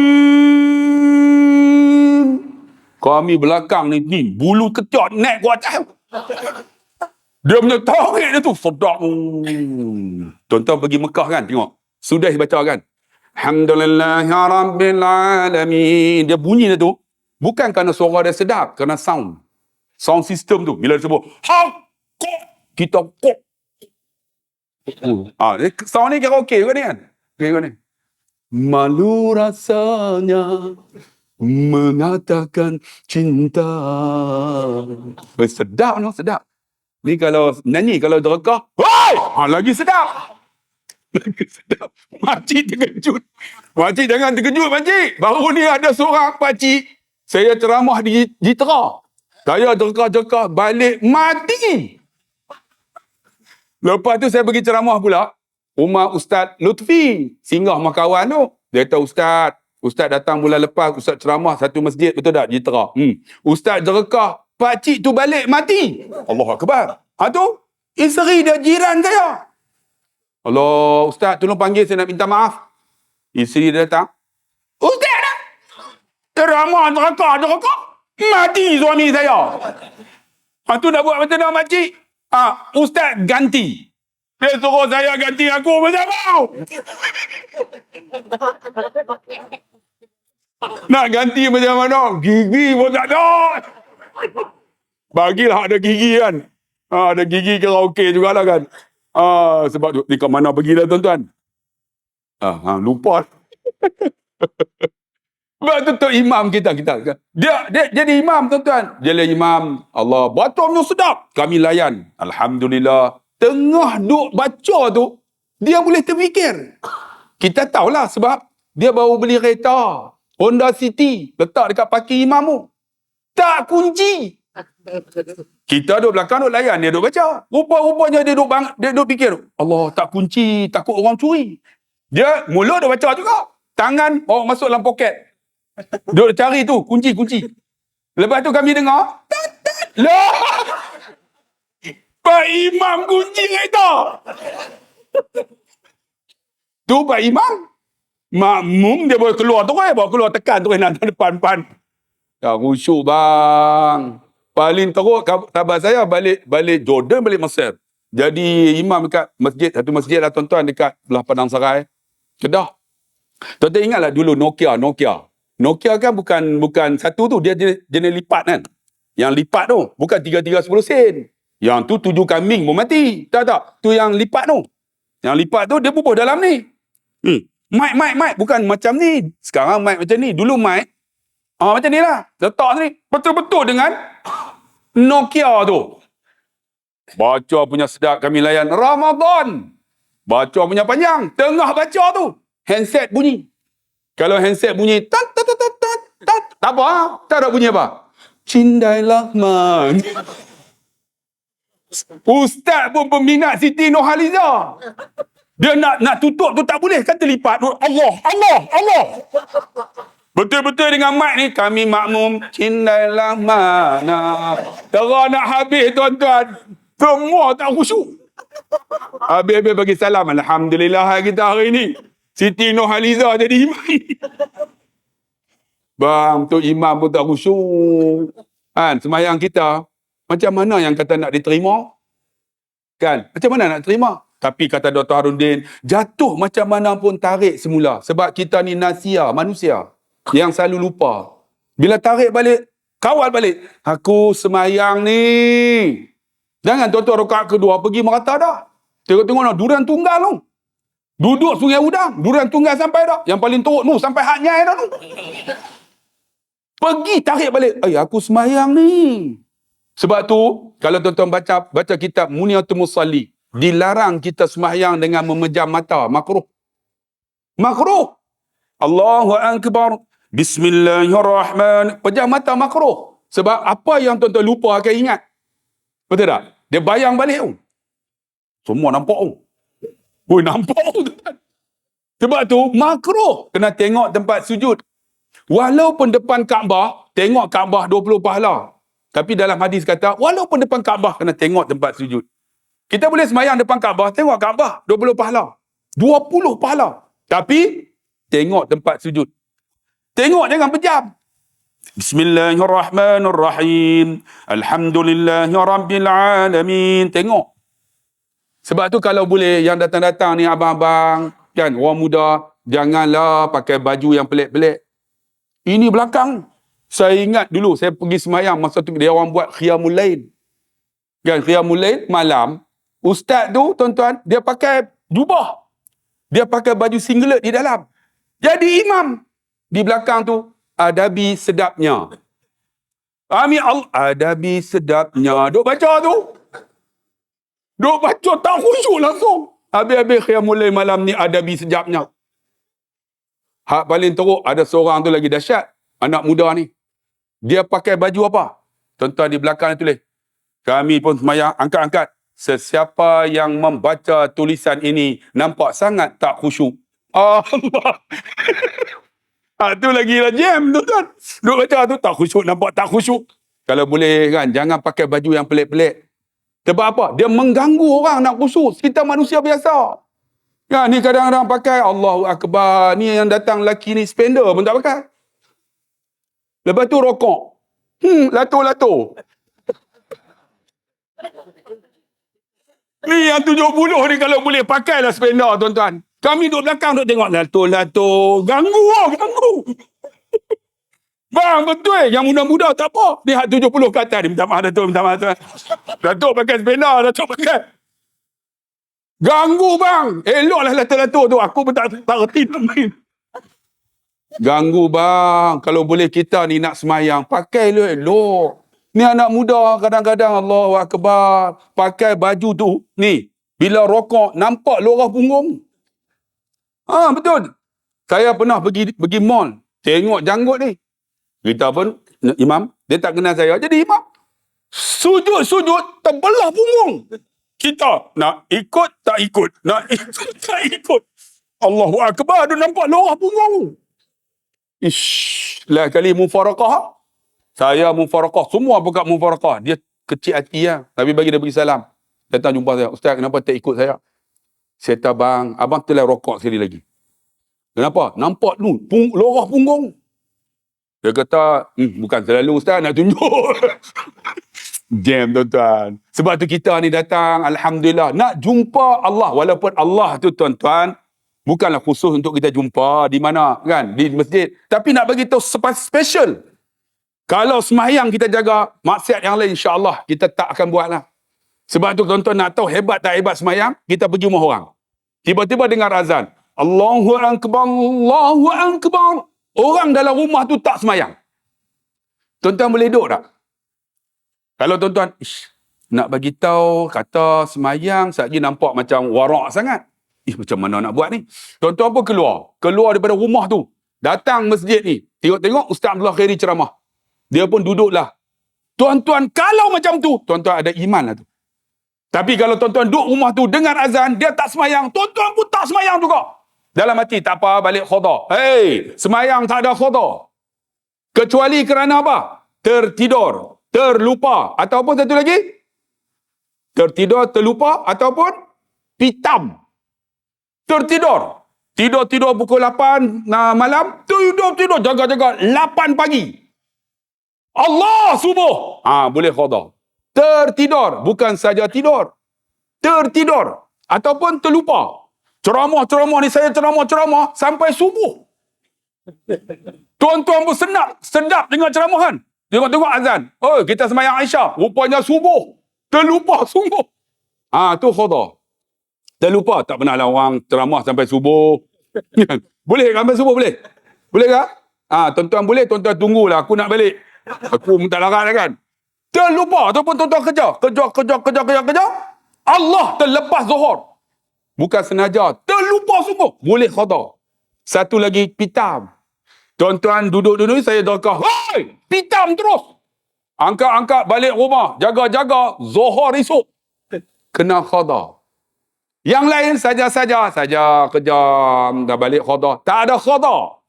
Kami belakang ni bulu ketiak naik ke atas. Dia punya tarik dia tu sedap. Tuan-tuan pergi Mekah kan tengok. Sudah baca kan. Alhamdulillahi Rabbil Alamin. Dia bunyi dia tu bukan kerana suara dia sedap, kerana sound system tu. Bila dia sebut kita kok. Sound ni kira okey juga ni kan? Okey juga ni. Malu rasanya mengatakan cinta. Sedap. Ni kalau nyanyi, kalau derekah, lagi sedap. Sedap. Makcik terkejut. Makcik jangan terkejut, makcik. Baru ni ada seorang pakcik, saya ceramah di Jitra. Saya jerkah-jerkah balik mati. Lepas tu saya pergi ceramah pula rumah Ustaz Lutfi, singgah Makawan tu. Dia kata, Ustaz datang bulan lepas, Ustaz ceramah satu masjid, betul tak? Jitra. Ustaz jerkah, pakcik tu balik mati. Allahu Akbar. Tu, isteri dia jiran saya. Allah, Ustaz tolong panggil, saya nak minta maaf. Isteri dia datang. Ustaz dah. Ceramah jerkah. Mati suami saya. Tu nak buat macam mana, makcik? Ustaz ganti. Dia suruh saya ganti, aku macam mau. Nak ganti macam mana? Gigi pun tak ada. Bagilah ada gigi kan. Ada gigi karaoke jugalah kan. Sebab tu, ni kat mana pergi dah tuan-tuan? Lupa. Sebab tu Tok Imam kita. Dia jadi imam tuan-tuan. Dia jadi imam. Allah, baca sedap. Kami layan. Alhamdulillah. Tengah duk baca tu, dia boleh terfikir. Kita tahulah sebab dia baru beli kereta Honda City, letak dekat parking imam tu. Tak kunci. Kita duduk belakang, duduk layan, dia duduk baca. Rupa-rupanya dia duduk fikir, Allah, tak kunci, takut orang curi. Dia mulut duduk baca juga. Tangan bawa masuk dalam poket. Duduk cari tu, kunci. Lepas tu kami dengar, lah, Pak Imam kunci kereta. Tu Pak Imam. Makmum dia boleh keluar tekan nak depan. Ya, khusyuk bang. Paling teruk khabar saya balik Jordan, balik Mesir. Jadi imam dekat satu masjid lah tuan-tuan, dekat belah Padang Sarai, Kedah. Tuan-tuan ingatlah dulu Nokia kan bukan satu tu, dia jenis lipat kan. Yang lipat tu bukan 3 10 sen. Yang tu 7 kambing pun mati. Tak. Tu yang lipat tu. Yang lipat tu dia bubuh dalam ni. Mic bukan macam ni. Sekarang mic macam ni. Dulu mic macam ni lah. Letak ni betul-betul dengan Nokia tu. Baca punya sedap, kami layan Ramadan. Baca punya panjang. Tengah baca tu, handset bunyi. Kalau handset bunyi tak apa. Tak ada bunyi apa. Cindailah man. Ustaz pun peminat Siti Nurhaliza. Dia nak tutup tu tak boleh, kan terlipat. Allah. Betul-betul dengan mic ni, kami makmum, cindailah mana. Terang nak habis tuan-tuan. Semua tak khusyuk. Habis bagi salam. Alhamdulillah kita hari ni Siti Nurhaliza jadi imam. Bang, tu imam pun tak khusyuk. Kan, sembahyang kita macam mana yang kata nak diterima? Kan? Macam mana nak terima? Tapi kata Dr. Harudin, jatuh macam mana pun tarik semula. Sebab kita ni manusia yang selalu lupa. Bila tarik balik, kawal balik. Aku sembahyang ni. Jangan tuan-tuan rakaat kedua pergi merata dah. Tengok-tengok durian tunggal tu. Duduk Sungai Udang, durian tunggal sampai dah. Yang paling teruk tu sampai hak nyai dah tu. Pergi tarik balik. Aku sembahyang ni. Sebab tu, kalau tuan-tuan baca kitab Muniyatul Musalli, dilarang kita sembahyang dengan memejam mata. Makruh. Allahu Akbar. Bismillahirrahmanirrahim. Pejam mata makruh. Sebab apa yang tuan-tuan lupa akan ingat. Betul tak? Dia bayang balik tu. Semua nampak tu. Nampak tu tuan. Sebab tu, makruh. Kena tengok tempat sujud. Walaupun depan Kaabah, tengok Kaabah 20 pahala. Tapi dalam hadis kata, walaupun depan Kaabah, kena tengok tempat sujud. Kita boleh sembahyang depan Kaabah, tengok Kaabah, 20 pahala. 20 pahala. Tapi, tengok tempat sujud. Tengok, jangan pejam. Bismillahirrahmanirrahim. Alhamdulillahirrabbilalamin. Tengok. Sebab tu kalau boleh, yang datang-datang ni abang-abang, kan, orang muda, janganlah pakai baju yang pelik-pelik. Ini belakang. Saya ingat dulu, saya pergi sembahyang masa tu dia orang buat Qiyamul Lail. Kan, Qiyamul Lail malam, ustaz tu tuan-tuan, dia pakai jubah. Dia pakai baju singlet di dalam. Jadi imam. Di belakang tu, adabi sedapnya. Amin Allah. Adabi sedapnya. Duk baca tu. Duk baca tak khusyuk langsung. Habis-habis qiyamul lail malam ni adabi sejapnya. Hak paling teruk, ada seorang tu lagi dahsyat. Anak muda ni. Dia pakai baju apa? Tuan-tuan di belakang ni tulis. Kami pun semayang, angkat-angkat. Sesiapa yang membaca tulisan ini, nampak sangat tak khusyuk. Allah. Tu lagi lah jam, tuan-tuan. Duk baca tu, tak khusyuk, nampak tak khusyuk. Kalau boleh kan, jangan pakai baju yang pelik-pelik. Sebab apa? Dia mengganggu orang nak khusyuk. Kita manusia biasa. Ya, ni kadang-kadang pakai Allahu Akbar. Ni yang datang lelaki ni spender pun tak pakai. Lepas tu rokok. Lato-lato. Ni yang 70 ni kalau boleh pakailah spender, tuan-tuan. Kami duduk belakang duduk tengok lato-lato. Ganggu. Bang, betul. Yang muda-muda tak apa. Ni hak 70 ke atas ni. Minta maaf, Datuk. Minta maaf, tuan. Datuk pakai spender. Datuk pakai. Ganggu, bang. Eloklah lato-lato tu. Aku pun tak reti nak main. Ganggu, bang. Kalau boleh kita ni nak semayang, pakai elok. Ni anak muda kadang-kadang Allahu Akbar. Pakai baju tu. Ni. Bila rokok, nampak lorah punggung. Betul. Saya pernah pergi mall. Tengok janggut ni. Kita pun, imam, dia tak kenal saya. Jadi imam. Sujud, terbelah punggung. Kita nak ikut, tak ikut. Nak ikut, tak ikut. Allahu Akbar, dia nampak lorah punggung. Lah kali mufarakah. Saya mufarakah. Semua buka mufarakah. Dia kecil hati lah. Tapi bagi dia pergi salam. Datang jumpa saya. Ustaz, kenapa tak ikut saya? Saya kata, bang, abang telah rokok sekali lagi. Kenapa? Nampak tu, lorah punggung. Dia kata, bukan selalu Ustaz nak tunjuk. Jam, tuan-tuan. Sebab tu kita ni datang, Alhamdulillah, nak jumpa Allah. Walaupun Allah tu, tuan-tuan, bukanlah khusus untuk kita jumpa di mana, kan? Di masjid. Tapi nak bagi tahu special. Kalau sembahyang kita jaga, maksiat yang lain insya-Allah kita tak akan buatlah. Sebab tu tuan-tuan nak tahu hebat tak hebat sembahyang, kita pergi rumah orang. Tiba-tiba dengar azan. Allahu Akbar, Allahu Akbar. Orang dalam rumah tu tak sembahyang. Tuan-tuan boleh duduk tak? Kalau tuan-tuan, nak bagi tahu kata sembahyang, sekejap nampak macam warak sangat. Macam mana nak buat ni? Tuan-tuan pun keluar daripada rumah tu. Datang masjid ni. Tengok Ustaz Abdullah Khairi ceramah. Dia pun duduklah. Tuan-tuan, kalau macam tu, tuan-tuan ada iman lah tu. Tapi kalau tuan-tuan duduk rumah tu, dengar azan, dia tak semayang, tuan-tuan pun tak semayang juga. Dalam hati, tak apa, balik khudha. Hei, semayang tak ada khudha. Kecuali kerana apa? Tertidur, terlupa. Ataupun satu lagi? Tertidur, terlupa. Ataupun pitam. Tertidur. Tidur pukul 8 malam. Tidur, jaga-jaga 8 pagi. Allah subuh. Boleh khudha. Tertidur. Bukan saja tidur. Tertidur. Ataupun terlupa. Ceramah ni saya ceramah sampai subuh. Tuan-tuan pun sedap dengar ceramahan. Tengok azan. Oh, kita sembahyang Aisyah. Rupanya subuh. Terlupa sungguh. Tu khudha. Terlupa. Tak pernah lah orang ceramah sampai subuh. Boleh sampai subuh boleh? Boleh tak? Tuan-tuan boleh, tuan-tuan tunggulah. Aku nak balik. Aku minta larat kan. Terlupa ataupun tuan-tuan kerja. Allah terlepas zuhur. Bukan senaja. Terlupa sungguh. Boleh khudha. Satu lagi pitam. Tuan-tuan duduk saya dokah. Hei! Pitam terus. Angkat balik rumah. Jaga-jaga. Zuhur esok. Kena khudha. Yang lain saja kerja. Dah balik khudha. Tak ada khudha.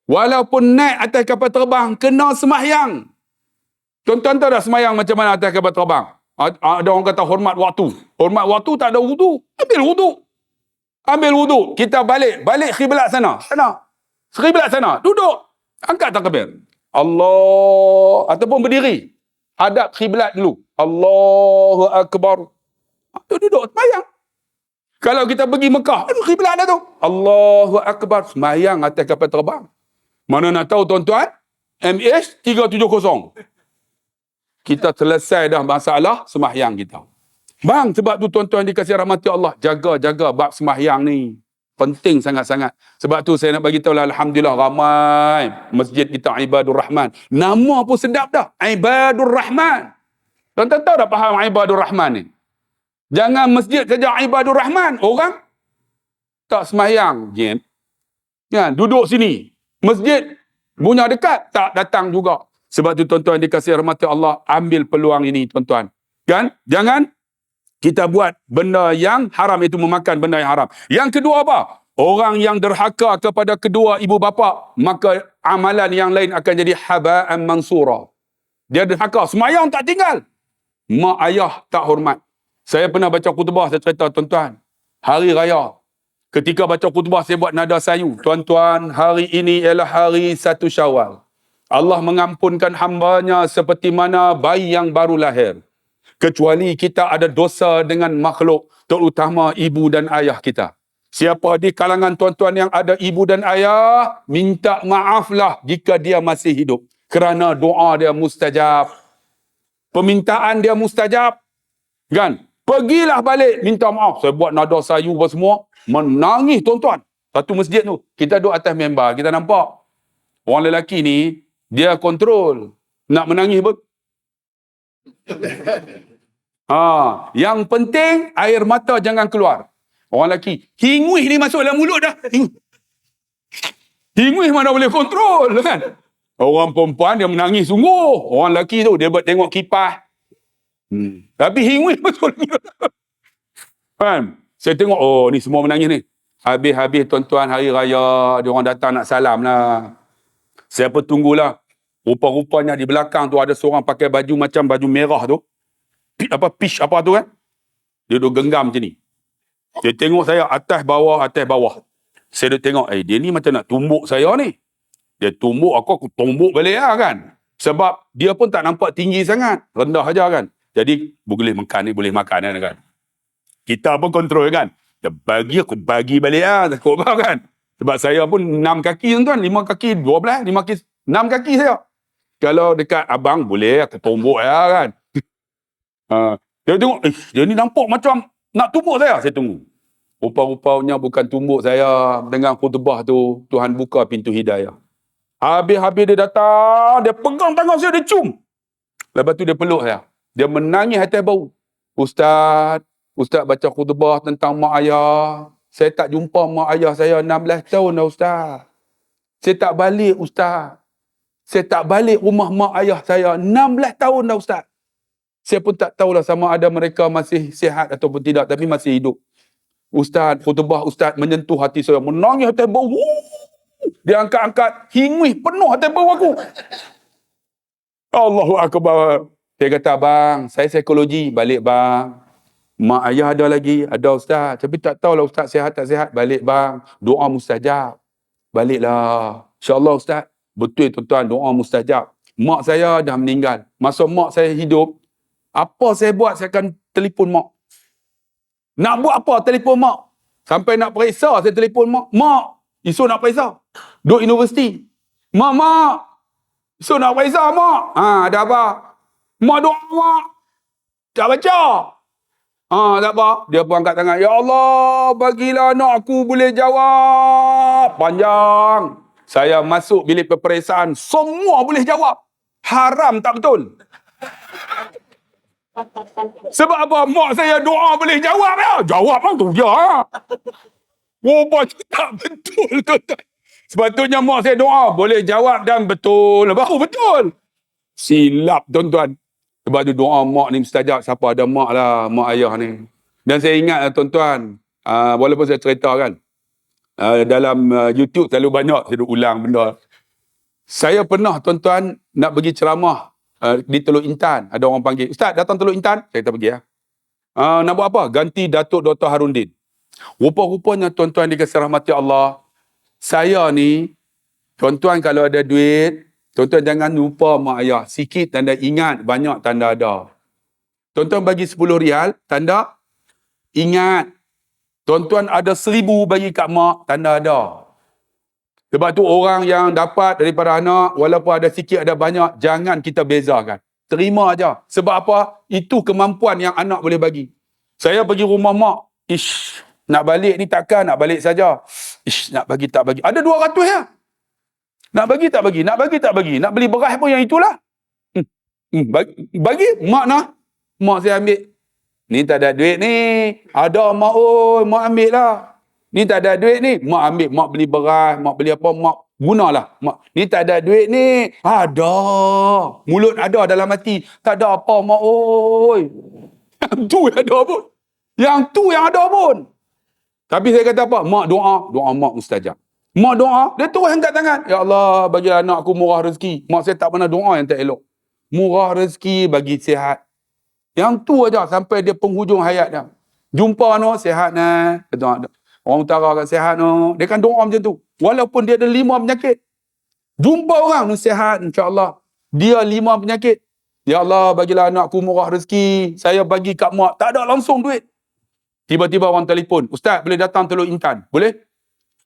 Walaupun naik atas kapal terbang, kena sembahyang. Tuan-tuan tahu dah sembahyang macam mana atas kapal terbang? Ada orang kata hormat waktu. Hormat waktu tak ada wudu. Ambil wudu. Kita balik kiblat sana. Kiblat sana. Duduk. Angkat takbir. Allah. Ataupun berdiri. Hadap kiblat dulu. Allahu Akbar. Duduk sembahyang. Kalau kita pergi Mekah, kiblat dah tu. Allahu Akbar. Sembahyang atas kapal terbang. Mana nak tahu tuan-tuan? MH370. Kita selesai dah masalah sembahyang kita. Bang, sebab tu tuan-tuan dikasih rahmati Allah, jaga bab sembahyang ni. Penting sangat-sangat. Sebab tu saya nak bagi tahu lah, alhamdulillah ramai masjid kita Ibadur Rahman. Nama pun sedap dah. Ibadur Rahman. Tuan-tuan tahu dah faham Ibadur Rahman ni? Jangan masjid saja ibadur rahman. Orang tak semayang. Kan? Duduk sini. Masjid punya dekat. Tak datang juga. Sebab tu tuan-tuan dikasihi rahmati Allah. Ambil peluang ini tuan-tuan. Kan? Jangan kita buat benda yang haram, itu memakan benda yang haram. Yang kedua apa? Orang yang derhaka kepada kedua ibu bapa, maka amalan yang lain akan jadi haba'an mansura. Dia derhaka, semayang tak tinggal. Mak ayah tak hormat. Saya pernah baca khutbah, saya cerita tuan-tuan. Hari raya. Ketika baca khutbah, saya buat nada sayu. Tuan-tuan, hari ini ialah hari 1 Syawal. Allah mengampunkan hambanya seperti mana bayi yang baru lahir. Kecuali kita ada dosa dengan makhluk, terutama ibu dan ayah kita. Siapa di kalangan tuan-tuan yang ada ibu dan ayah, minta maaflah jika dia masih hidup. Kerana doa dia mustajab. Permintaan dia mustajab. Kan? Pergilah balik, minta maaf. Saya buat nada sayu apa semua. Menangis tuan-tuan. Satu masjid tu. Kita duduk atas member. Kita nampak. Orang lelaki ni, dia kontrol. Nak menangis pun. Yang penting, air mata jangan keluar. Orang lelaki, hinguih ni masuk dalam mulut dah. Hinguih mana boleh kontrol kan? Orang perempuan dia menangis sungguh. Orang lelaki tu dia tengok kipas. Tapi hinguih masuk dalam mulut. Kan? Saya tengok, oh ni semua menangis ni. Habis-habis tuan-tuan hari raya, dia orang datang nak salam lah. Saya pun tunggulah. Rupa-rupanya di belakang tu ada seorang pakai baju macam baju merah tu. Pish apa tu kan? Dia duduk genggam macam ni. Dia tengok saya atas bawah. Saya duduk tengok, dia ni macam nak tumbuk saya ni. Dia tumbuk aku tumbuk balik lah kan. Sebab dia pun tak nampak tinggi sangat. Rendah aja kan. Jadi, boleh makan kan. Kita pun kontrol kan. Dia bagi, aku bagi balik lah. Takut apa kan. Sebab saya pun 6 kaki tuan-tuan. 5 kaki, 12, 5 kaki, 6 kaki saya. Kalau dekat abang, boleh aku tumbuk lah kan. Dia tengok, dia ni nampak macam nak tumbuk saya. Saya tunggu. Rupa-rupanya bukan tumbuk saya. Dengan khutbah tu, Tuhan buka pintu hidayah. Habis-habis dia datang, dia pegang tangan saya, dia cium. Lepas tu dia peluk saya. Dia menangis atas bau. Ustaz baca khutbah tentang mak ayah. Saya tak jumpa mak ayah saya 16 tahun dah Ustaz. Saya tak balik Ustaz. Saya tak balik rumah mak ayah saya 16 tahun dah Ustaz. Saya pun tak tahulah sama ada mereka masih sihat ataupun tidak, tapi masih hidup. Ustaz, khutbah Ustaz menyentuh hati saya. Menangis atas bau. Dia angkat-angkat. Hinguih penuh atas bau aku. Allahu Akbar. Saya kata, bang, saya psikologi. Balik bang. Mak ayah ada lagi. Ada Ustaz. Tapi tak tahulah Ustaz sihat tak sihat. Balik bang. Doa mustajab. Baliklah. InsyaAllah Ustaz. Betul tuan-tuan, doa mustajab. Mak saya dah meninggal. Masa mak saya hidup, apa saya buat, saya akan telefon mak. Nak buat apa, telefon mak. Sampai nak periksa, saya telefon mak. Mak, esok nak periksa. Duduk universiti. Mak. Esok nak periksa, mak. Ada apa? Mak doa, mak. Tak baca. Tak apa. Dia pun angkat tangan. Ya Allah, bagilah anak aku boleh jawab. Panjang. Saya masuk bilik peperiksaan. Semua boleh jawab. Haram tak betul? Sebab apa? Mak saya doa boleh jawab ya. Jawab lah tu dia. Rupanya tak betul tuan-tuan. Sepatutnya mak saya doa boleh jawab dan betul. Baru betul. Silap tuan-tuan. Sebab tu doa mak ni mustajab. Siapa ada mak lah, mak ayah ni. Dan saya ingat lah tuan-tuan. Walaupun saya cerita kan. Dalam YouTube terlalu banyak saya ulang benda. Saya pernah tuan-tuan nak pergi ceramah di Teluk Intan. Ada orang panggil, Ustaz datang Teluk Intan? Saya kata pergi ya. Nak buat apa? Ganti Datuk Dr. Harudin. Rupa-rupanya tuan-tuan dikasih rahmati Allah. Saya ni, tuan-tuan kalau ada duit, tuan-tuan jangan lupa mak ayah. Sikit tanda ingat, banyak tanda ada. Tuan-tuan bagi 10 rial, tanda ingat. Tuan-tuan ada 1000 bagi kat mak, tanda ada. Sebab tu orang yang dapat daripada anak, walaupun ada sikit ada banyak, jangan kita bezakan. Terima aja. Sebab apa? Itu kemampuan yang anak boleh bagi. Saya pergi rumah mak, nak balik ni takkan nak balik saja. Nak bagi tak bagi. Ada 200 ya. Nak bagi tak bagi, nak bagi tak bagi. Nak beli beras pun yang itulah. Bagi mak nak. Mak saya ambil Ni tak ada duit ni. Ada mak, oi, mak ambil lah. Ni tak ada duit ni. Mak ambil, mak beli beras, mak beli apa, mak gunalah. Mak, ni tak ada duit ni. Ada. Mulut ada dalam hati. Tak ada apa, mak, oi. Yang tu yang ada pun. Yang tu yang ada pun. Tapi saya kata apa? Mak doa. Doa mak mustajab. Mak doa, dia terus angkat tangan. Ya Allah, bagi anak aku murah rezeki. Mak saya tak pernah doa yang tak elok. Murah rezeki, bagi sihat. Yang tu aja sampai dia penghujung hayat dia. Jumpa no, sihat nah. Orang utara kan sihat no. Dia kan doa macam tu. Walaupun dia ada 5 penyakit. Jumpa orang no, sihat insya-Allah. Dia 5 penyakit. Ya Allah, bagilah anak aku murah rezeki. Saya bagi kat mak. Tak ada langsung duit. Tiba-tiba orang telefon. Ustaz, boleh datang Teluk Intan? Boleh?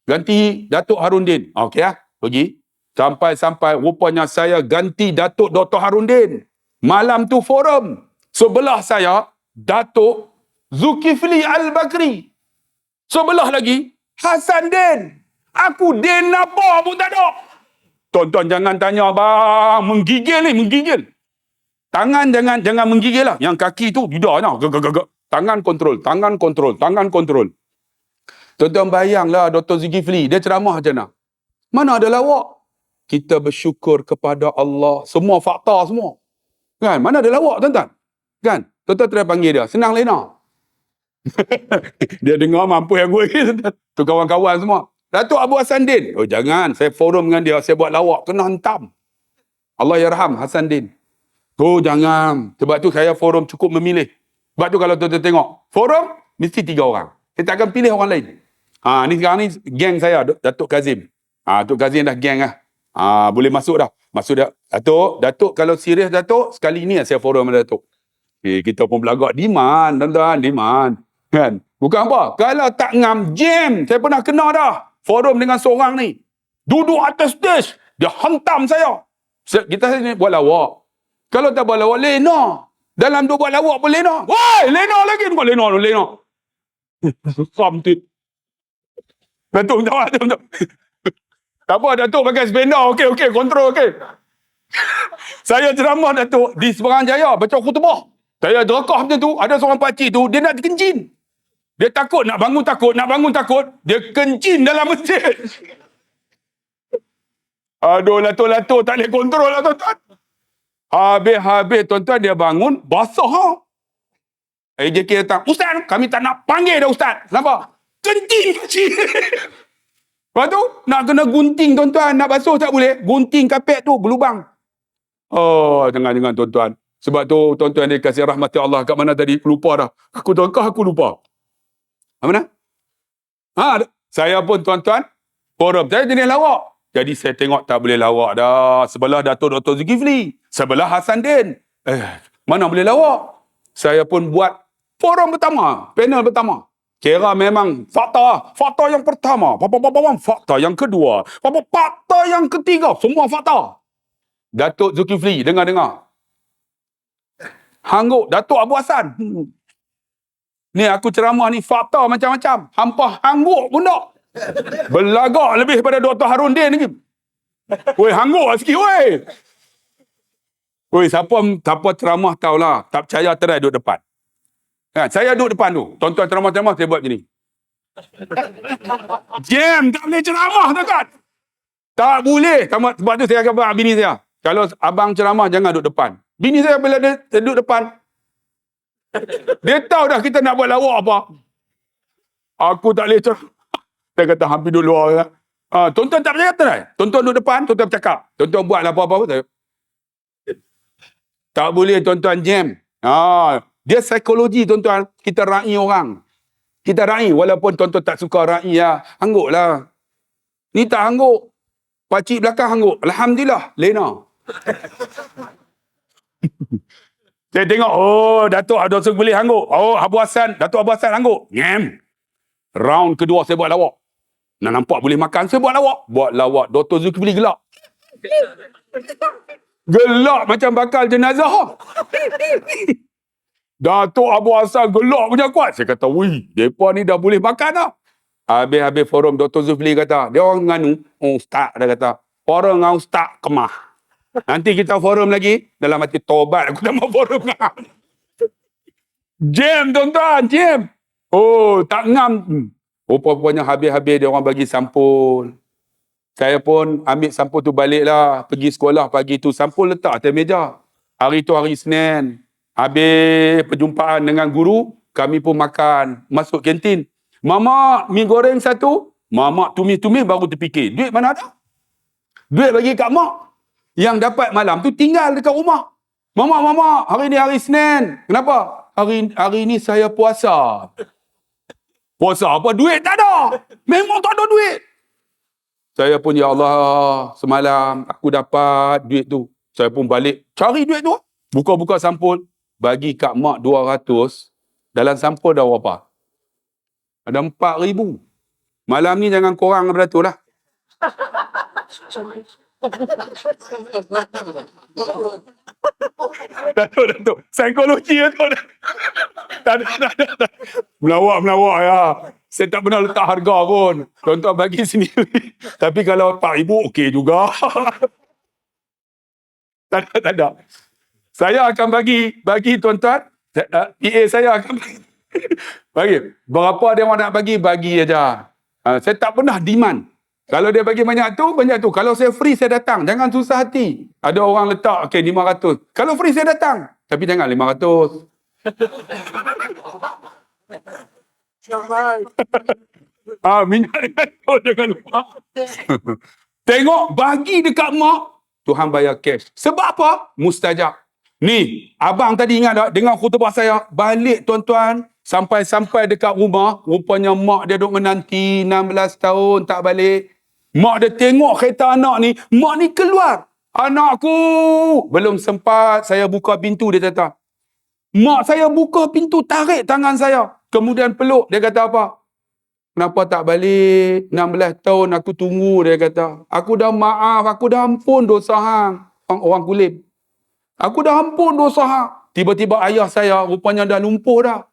Ganti Datuk Harundin. Okey lah. Pergi. Sampai-sampai rupanya saya ganti Datuk Dr. Harundin. Malam tu forum. Sebelah saya, Datuk Zulkifli Al-Bakri. Sebelah lagi, Hassan Din. Aku Din apa pun tak ada. Tuan-tuan jangan tanya bang. Menggigil ni, menggigil. Tangan jangan menggigil lah. Yang kaki tu, lidahnya. Tangan kontrol, tangan kontrol, tangan kontrol. Tuan-tuan bayanglah Dr. Zulkifli, dia ceramah macam mana? Mana ada lawak? Kita bersyukur kepada Allah. Semua fakta semua. Kan? Mana ada lawak tuan-tuan? Kan? Tuan-tuan try panggil dia. Senang lena. Dia dengar mampu yang gue tuan-tuan. Tu kawan-kawan semua. Datuk Abu Hassan Din. Oh jangan, saya forum dengan dia, saya buat lawak, kena hentam. Allah yarham Hassan Din. Tu jangan. Sebab tu saya forum cukup memilih. Sebab tu kalau tuan-tuan tengok, forum mesti 3 orang. Saya tak akan pilih orang lain. Ni sekarang ni geng saya, Datuk Kazim. Datuk Kazim dah geng lah. Boleh masuk dah. Masuk dah. Datuk kalau serius Datuk, sekali ni saya forum dengan Datuk. Kita pun belagak demand, tuan-tuan, demand. Kan? Bukan apa. Kalau tak ngam, jam. Saya pernah kena dah. Forum dengan seorang ni. Duduk atas stage. Dia hentam saya. Kita ni buat lawak. Kalau tak buat lawak, lena. Dalam dua buat lawak pun lena. Woi, lena lagi. Bukan lena. Susam tu. Datuk, Datuk. Tak apa, Datuk pakai sependa. Okey, kontrol, okey. Saya ceramah Datuk di Seberang Jaya, baca khutbah. Saya derakah macam tu, ada seorang pakcik tu, dia nak dikencin. Dia takut, nak bangun takut. Dia kencin dalam masjid. Aduh, Latuk, tak boleh kontrol lah tuan-tuan. Habis tuan-tuan, dia bangun, basah. AJK datang, Ustaz, kami tak nak panggil dah Ustaz. Kenapa? Kencin. Lepas tu, nak kena gunting tuan-tuan, nak basuh tak boleh. Gunting kapet tu, berlubang. Oh, jangan tuan-tuan. Sebab tu tuan-tuan dikasih rahmati Allah. Kat mana tadi? Lupa dah. Aku lupa. Mana? Saya pun tuan-tuan, forum saya jenis lawak. Jadi saya tengok tak boleh lawak dah. Sebelah Datuk Dr. Zulkifli. Sebelah Hassan Din. Mana boleh lawak? Saya pun buat forum pertama. Panel pertama. Kira memang fakta. Fakta yang pertama. Fakta yang kedua. Fakta yang ketiga. Semua fakta. Datuk Zulkifli, dengar. Hangguk Datuk Abu Hassan. Ni aku ceramah ni fakta macam-macam. Hampa hangguk pun tak. Belagak lebih pada Dr. Harundin lagi. Woi, hangguk sikit woi. Woi, siapa ceramah tahulah. Tak percaya try duduk depan. Kan, saya duduk depan tu. Tonton ceramah-ceramah saya buat macam ni. Jam, tak boleh ceramah tuan-tuan. Tak boleh. Sebab tu saya akan buat bini saya. Kalau abang ceramah jangan duduk depan. Bini saya bila dia duduk depan, dia tahu dah kita nak buat lawak apa. Aku tak boleh ceramah. Saya kata hampir duduk luar. Tuan-tuan tak percaya tak? Tuan-tuan duduk depan, tuan-tuan bercakap. Tuan-tuan buat apa-apa. Tak boleh tuan-tuan jam. Dia psikologi tuan-tuan. Kita raih orang. Kita raih. Walaupun tuan-tuan tak suka raih ya. Hangguk lah. Ni tak hangguk. Pakcik belakang hangguk. Alhamdulillah. Lena. Saya tengok. Oh, Datuk boleh hangguk. Oh, Datuk Abu Hassan hangguk. Ngam. Round kedua saya buat lawak. Nak nampak boleh makan, saya buat lawak. Buat lawak. Dr. Zulkifli gelak. Gelak macam bakal jenazah. Datuk Abu Hassan gelak punya kuat. Saya kata, wih, mereka ni dah boleh makan dah. Habis forum Dr. Zulkifli kata, dia orang nganu, ustaz dia kata, orang dengan ustaz kemah. Nanti kita forum lagi, dalam hati tobat, aku tak mau forum dengan. Jam tuan-tuan, jam. Oh, tak ngam. Rupa-rupanya habis-habis dia orang bagi sampul. Saya pun ambil sampul tu balik lah. Pergi sekolah pagi tu. Sampul letak atas meja. Hari tu hari Senin. Habis perjumpaan dengan guru, kami pun makan. Masuk kantin. Mama, mi goreng satu. Mama tumis-tumis baru terfikir. Duit mana ada? Duit bagi kat mak. Yang dapat malam tu tinggal dekat rumah. Mama, hari ni hari Senin. Kenapa? Hari ni saya puasa. Puasa apa? Duit tak ada. Memang tak ada duit. Saya pun, ya Allah, semalam aku dapat duit tu. Saya pun balik cari duit tu. Buka-buka sampul. Bagi kat mak 200. Dalam sampul dah berapa? Ada 4,000. Malam ni jangan korang daripada tu lah. Datuk. Psikologi tu. Tak ada. Melawak ya. Saya tak pernah letak harga pun. Tuan-tuan bagi sendiri. Tapi kalau 4,000 okey juga. Tak ada. Saya akan bagi tuan-tuan. PA saya akan bagi. Berapa dia orang nak bagi aja. Saya tak pernah demand. Kalau dia bagi banyak tu. Kalau saya free, saya datang. Jangan susah hati. Ada orang letak, okey, 500. Kalau free, saya datang. Tapi jangan 500. Minyak dengan tol jangan lupa. Tengok, bagi dekat mak, Tuhan bayar cash. Sebab apa? Mustajab. Ni, abang tadi ingat tak? Dengar khutbah saya. Balik tuan-tuan. Sampai dekat rumah. Rupanya mak dia duk menanti 16 tahun tak balik. Mak dia tengok kereta anak ni. Mak ni keluar. Anakku. Belum sempat saya buka pintu, dia kata. Mak saya buka pintu, tarik tangan saya. Kemudian peluk. Dia kata apa? Kenapa tak balik? 16 tahun aku tunggu, dia kata. Aku dah maaf. Aku dah ampun dosa hang. Orang kulim. Aku dah ampun dosa hang. Tiba-tiba ayah saya rupanya dah lumpuh dah.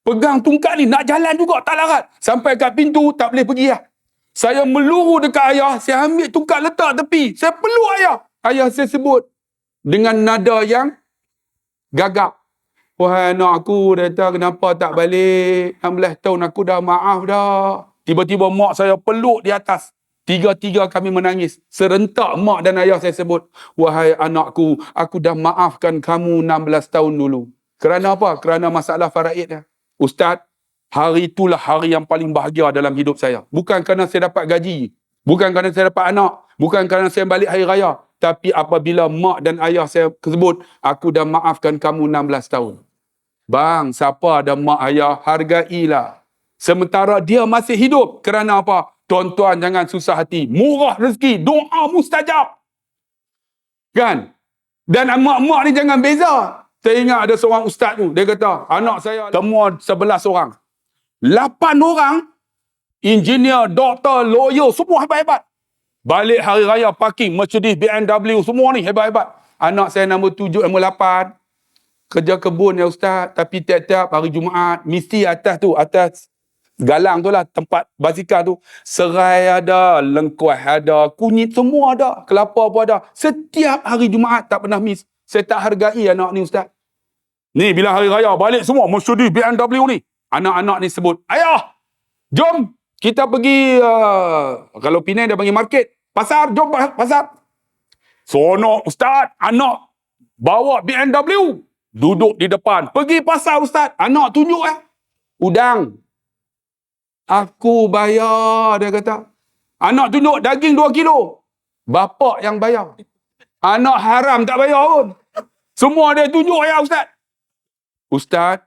Pegang tungkat ni, nak jalan juga tak larat. Sampai kat pintu, tak boleh pergi lah. Saya meluru dekat ayah, saya ambil tungkat letak tepi. Saya peluk ayah. Ayah saya sebut dengan nada yang gagap. Wahai anak aku, dia kata, kenapa tak balik? 16 tahun aku dah maaf dah. Tiba-tiba mak saya peluk di atas. Tiga-tiga kami menangis. Serentak mak dan ayah saya sebut, wahai anakku, aku dah maafkan kamu 16 tahun dulu. Kerana apa? Kerana masalah faraid. Ustaz, hari itulah hari yang paling bahagia dalam hidup saya. Bukan kerana saya dapat gaji. Bukan kerana saya dapat anak. Bukan kerana saya balik hari raya. Tapi apabila mak dan ayah saya sebut, aku dah maafkan kamu 16 tahun. Bang, siapa ada mak ayah, hargailah. Sementara dia masih hidup. Kerana apa? Tuan-tuan jangan susah hati. Murah rezeki. Doa mustajab. Kan? Dan mak-mak ni jangan beza. Saya ingat ada seorang ustaz tu. Dia kata, anak saya semua 11 orang. 8 orang, engineer, doktor, lawyer, semua hebat-hebat. Balik hari raya, parking, Mercedes, BMW, semua ni hebat-hebat. Anak saya nombor 7, nombor 8. Kerja kebun ya ustaz. Tapi tiap-tiap hari Jumaat, mesti atas galang tu lah, tempat basikal tu. Serai ada, lengkuas ada, kunyit semua ada, kelapa pun ada. Setiap hari Jumaat tak pernah miss. Saya tak hargai anak ni ustaz. Ni bila hari raya balik semua Mercedes BMW ni. Anak-anak ni sebut, ayah, jom kita pergi, kalau Penang dia panggil market. Pasar, jom pasar. Seronok ustaz, anak bawa BMW. Duduk di depan. Pergi pasar ustaz. Anak tunjuk udang. Aku bayar, dia kata. Anak tunjuk daging 2 kilo. Bapak yang bayar. Anak haram tak bayar pun. Semua dia tunjuk ya ustaz. Ustaz,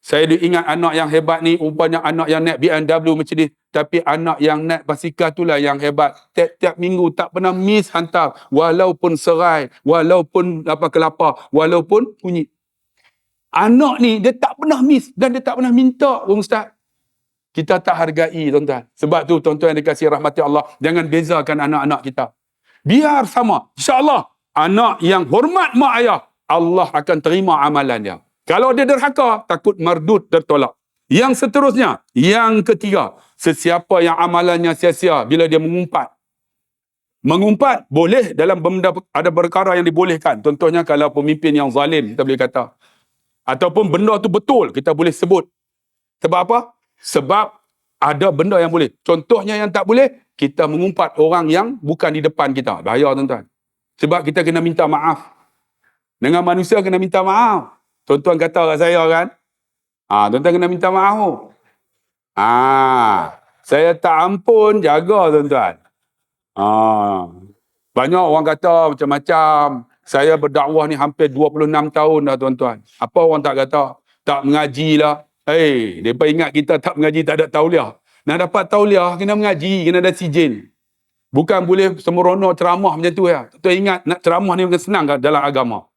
saya ingat anak yang hebat ni, rupanya anak yang naik BMW Mercedes. Tapi anak yang naik basikal itulah yang hebat. Tiap-tiap minggu tak pernah miss hantar. Walaupun serai, walaupun kelapa, walaupun kunyit. Anak ni dia tak pernah miss dan dia tak pernah minta pun ustaz. Kita tak hargai tuan-tuan. Sebab tu tuan-tuan yang dikasihi rahmati Allah, jangan bezakan anak-anak kita. Biar sama. InsyaAllah, anak yang hormat mak ayah, Allah akan terima amalannya. Kalau dia derhaka, takut mardud tertolak. Yang seterusnya, yang ketiga, sesiapa yang amalannya sia-sia bila dia mengumpat. Mengumpat boleh dalam benda, ada perkara yang dibolehkan. Contohnya kalau pemimpin yang zalim, kita boleh kata, ataupun benda tu betul, kita boleh sebut. Sebab apa? Sebab ada benda yang boleh. Contohnya yang tak boleh, kita mengumpat orang yang bukan di depan kita. Bahaya tuan-tuan. Sebab kita kena minta maaf. Dengan manusia kena minta maaf. Tuan-tuan kata kat saya kan, tuan-tuan kena minta maaf. Saya tak ampun jaga tuan-tuan. Banyak orang kata macam-macam. Saya berdakwah ni hampir 26 tahun dah tuan-tuan. Apa orang tak kata? Tak mengaji lah. Mereka ingat kita tak mengaji, tak ada tauliah. Nak dapat tauliah, kena mengaji, kena ada sijil. Bukan boleh sembrono ceramah macam tu ya. Tuan ingat, nak ceramah ni bukan senang kan dalam agama.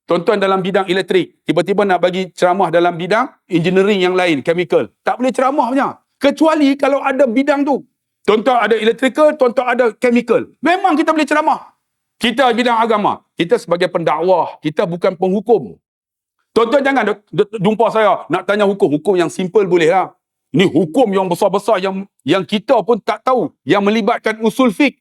Tuan-tuan dalam bidang elektrik, tiba-tiba nak bagi ceramah dalam bidang engineering yang lain, chemical. Tak boleh ceramah punya. Kecuali kalau ada bidang tu. Tuan-tuan ada electrical, tuan-tuan ada chemical. Memang kita boleh ceramah. Kita bidang agama. Kita sebagai pendakwah, kita bukan penghukum. Tuan-tuan jangan jumpa saya nak tanya hukum. Hukum yang simple boleh lah. Ini hukum yang besar-besar yang kita pun tak tahu. Yang melibatkan usul fiqh.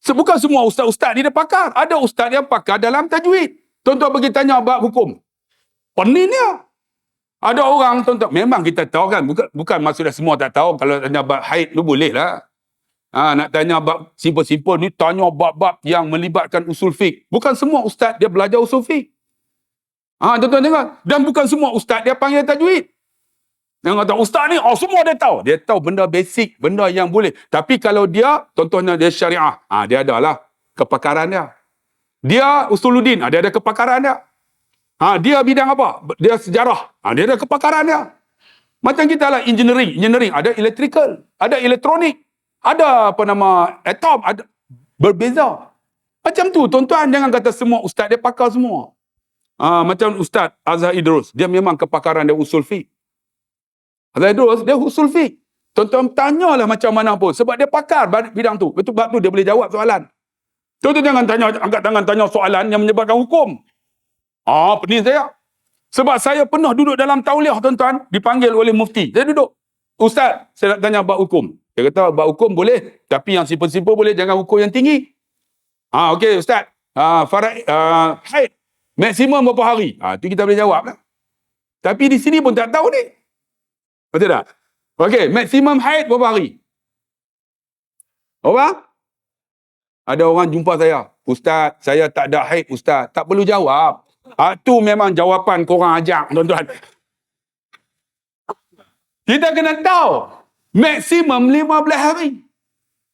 Bukan semua ustaz-ustaz dia pakar. Ada ustaz yang pakar dalam tajwid. Tuan-tuan pergi tanya bab hukum. Pening dia. Ada orang, tuan-tuan, memang kita tahu kan. Bukan maksudnya semua tak tahu. Kalau tanya bab haid tu boleh lah. Nak tanya bab simple-simple ni, tanya bab-bab yang melibatkan usul fiqh. Bukan semua ustaz dia belajar usul fiqh. Tuan-tuan tengok. Dan bukan semua ustaz dia panggil tajwid. Yang kata ustaz ni, semua dia tahu. Dia tahu benda basic, benda yang boleh. Tapi kalau dia, contohnya dia syariah, dia adalah kepakaran dia. Dia usuluddin, dia ada kepakaran dia. Dia bidang apa? Dia sejarah, dia ada kepakaran dia. Macam kita lah engineering, ada electrical, ada elektronik, ada atom, ada berbeza. Macam tu, tuan-tuan, jangan kata semua ustaz dia pakar semua. Macam Ustaz Azhar Idrus, dia memang kepakaran dia usul fiqh. Azhar Idrus, dia usul fiqh. Tuan-tuan tanyalah macam mana pun, sebab dia pakar bidang tu. Betul, sebab tu dia boleh jawab soalan. Tuan-tuan jangan angkat tangan tanya soalan yang menyebabkan hukum. Pening saya. Sebab saya pernah duduk dalam tauliah, tuan-tuan, dipanggil oleh mufti. Saya duduk. Ustaz, saya nak tanya bab hukum. Dia kata, bab hukum boleh, tapi yang simple-simple boleh, jangan hukum yang tinggi. Okey, Ustaz. Haid, maksimum berapa hari? Itu kita boleh jawab lah. Tapi di sini pun tak tahu ni. Betul tak? Okey, maksimum haid berapa hari? Apa? Ada orang jumpa saya. Ustaz, saya tak ada haid, Ustaz. Tak perlu jawab. Tu memang jawapan korang ajak, tuan-tuan. Kita kena tahu. Maksimum 15 hari.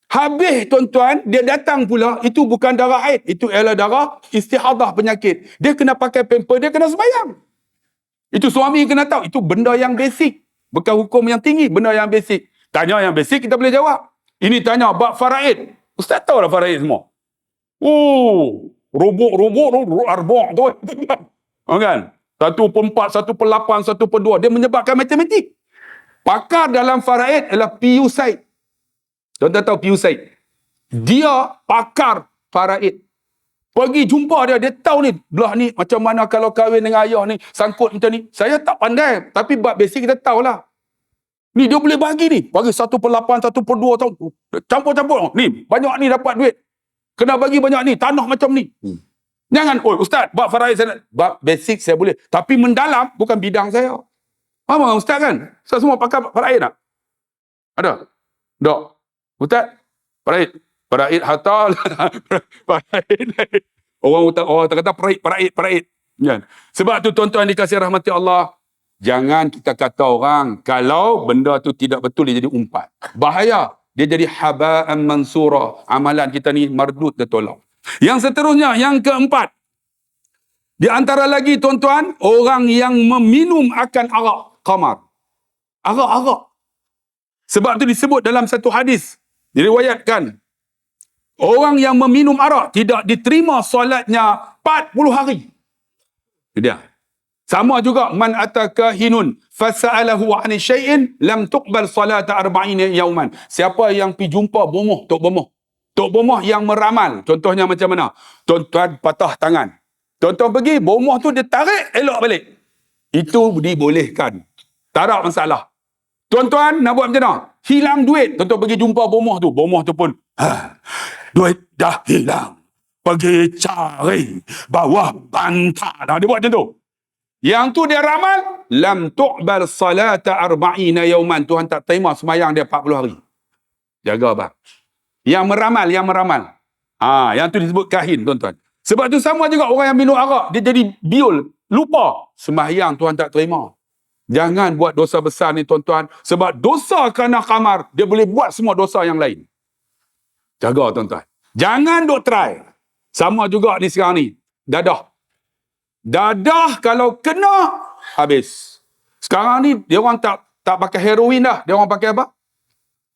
Habis, tuan-tuan, dia datang pula, itu bukan darah haid. Itu ialah darah istihadah penyakit. Dia kena pakai pamper, dia kena sembahyang. Itu suami kena tahu. Itu benda yang basic. Bukan hukum yang tinggi, benda yang basic. Tanya yang basic, kita boleh jawab. Ini tanya bab faraid. Ustaz tahu lah faraid semua. Rubuk arbok tu. Kan? 1/4, 1/8, 1/2. Dia menyebabkan matematik. Pakar dalam faraid adalah P.U. Said. Tuan-tuan tahu P.U. Said? Dia pakar faraid. Pergi jumpa dia, dia tahu ni, belah ni macam mana kalau kahwin dengan ayah ni, sangkut macam ni. Saya tak pandai, tapi bab basic kita tahulah. Ni dia boleh bagi ni. Bagi 1/8, 1/2 tahun. Campur-campur. Ni, banyak ni dapat duit. Kena bagi banyak ni. Tanah macam ni. Jangan, Ustaz, bab faraid saya nak. Bab basic saya boleh. Tapi mendalam, bukan bidang saya. Faham Ustaz kan? Ustaz semua pakar faraid tak? Ada? Tak. Ustaz, faraid harta. Faraid. Orang kata faraid. Kan? Sebab tu tuan-tuan dikasih rahmati Allah. Jangan kita kata orang, kalau benda tu tidak betul, dia jadi umpat. Bahaya. Dia jadi haba'an mansura. Amalan kita ni mardud, dia tolak. Yang seterusnya, yang keempat. Di antara lagi, tuan-tuan, orang yang meminum akan arak. Khamar. Arak. Sebab tu disebut dalam satu hadis. Diriwayatkan. Orang yang meminum arak tidak diterima solatnya 40 hari. Itu dia. Sama juga man ataka hinun fasa'alahu 'an syai'in lam tuqbal salata 40 yauman. Siapa yang pi jumpa bomoh, tok bomoh yang meramal. Contohnya macam mana? Tuan-tuan patah tangan. Tuan-tuan pergi, bomoh tu dia tarik, elok balik. Itu dibolehkan. Tak ada masalah. Tuan-tuan nak buat macam mana? Hilang duit. Tuan-tuan pergi jumpa bomoh tu pun, duit dah hilang. Pergi cari bawah bantal. Dia buat macam tu. Yang tu dia ramal, lam tu'bal salata arba'ina yauman. Tuhan tak terima semayang dia 40 hari. Jaga bang. Yang meramal. Yang tu disebut kahin, tuan-tuan. Sebab tu sama juga orang yang minum arak, dia jadi biul, lupa. Sembahyang Tuhan tak terima. Jangan buat dosa besar ni, tuan-tuan. Sebab dosa kerana khamar, dia boleh buat semua dosa yang lain. Jaga, tuan-tuan. Jangan duk try. Sama juga ni sekarang ni. Dadah. Dadah kalau kena, habis. Sekarang ni, dia orang tak pakai heroin dah. Dia orang pakai apa?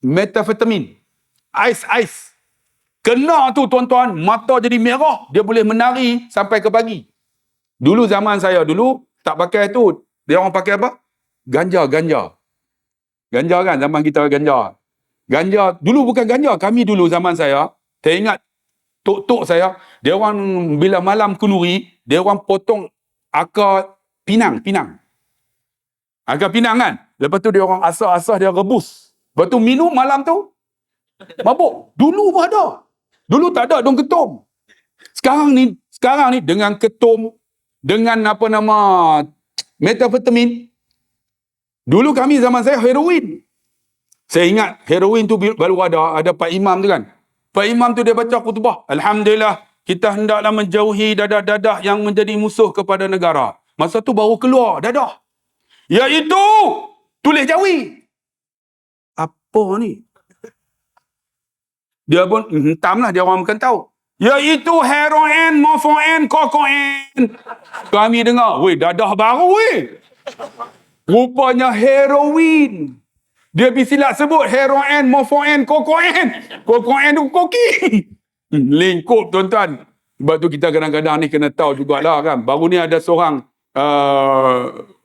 Metafetamin. Ais. Kena tu, tuan-tuan, mata jadi merah, dia boleh menari sampai ke pagi. Dulu zaman saya, tak pakai tu. Dia orang pakai apa? Ganja. Ganja kan, zaman kita ganja. Ganja, dulu bukan ganja. Kami dulu zaman saya ingat tok-tok saya, dia orang bila malam kenduri, dia orang potong akar pinang. Akar pinang kan? Lepas tu dia orang asah-asah, dia rebus. Lepas tu minum malam tu, mabuk. Dulu pun ada. Dulu tak ada dong ketum. Sekarang ni dengan ketum, dengan metafetamin. Dulu kami zaman saya heroin. Saya ingat heroin tu baru ada Pak Imam tu kan. Pak Imam tu dia baca khutbah. Alhamdulillah, kita hendaklah menjauhi dadah-dadah yang menjadi musuh kepada negara. Masa tu baru keluar dadah. Iaitu tulis jawi. Apa ni? Dia pun hentamlah, dia orang bukan tahu. Iaitu heroin, morfin, kokain. Kami dengar, weh, dadah baru weh. Rupanya heroin. Dia bisilat sebut heroin, morfin, kokain. Kokain tu koki. Lingkup, tuan-tuan. Sebab tu kita kadang-kadang ni kena tahu jugalah kan. Baru ni ada seorang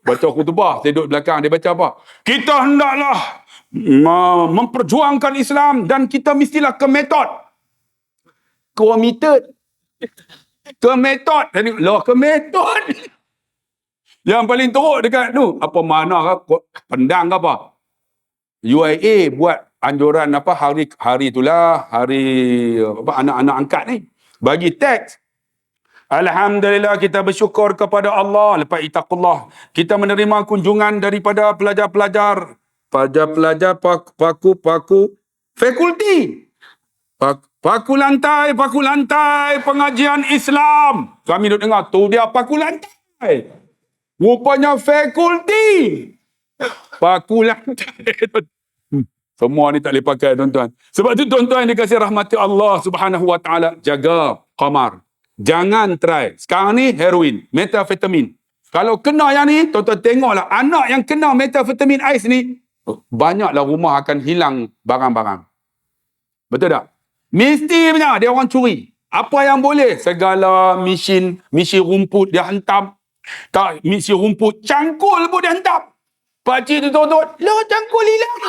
baca khutbah, saya duduk belakang, dia baca apa? Kita hendaklah memperjuangkan Islam dan kita mestilah ke metod. Committed. Ke metod. Ke metod. Yang paling teruk dekat tu, apa mana ke pendang ke apa? UIA buat anjuran hari itulah, hari anak-anak angkat ni. Bagi teks. Alhamdulillah, kita bersyukur kepada Allah. Lepas itaqullah, kita menerima kunjungan daripada pelajar-pelajar paku fakulti. Paku lantai pengajian Islam. Kami duk dengar tu dia paku lantai. Rupanya fakulti. Paku lantai. Semua ni tak boleh pakai, tuan-tuan. Sebab tu, tuan-tuan yang dikasihi rahmati Allah Subhanahu wa taala, jaga khamar. Jangan try. Sekarang ni heroin, metafetamin. Kalau kena yang ni, tuan-tuan tengoklah anak yang kena metafetamin ais ni, banyaklah rumah akan hilang barang-barang. Betul tak? Mesti punya dia orang curi. Apa yang boleh? Segala mesin rumput dia hantam. Tak, mesin rumput cangkul pun dia hantam. Pakcik tu tuan-tuan, cangkul hilang.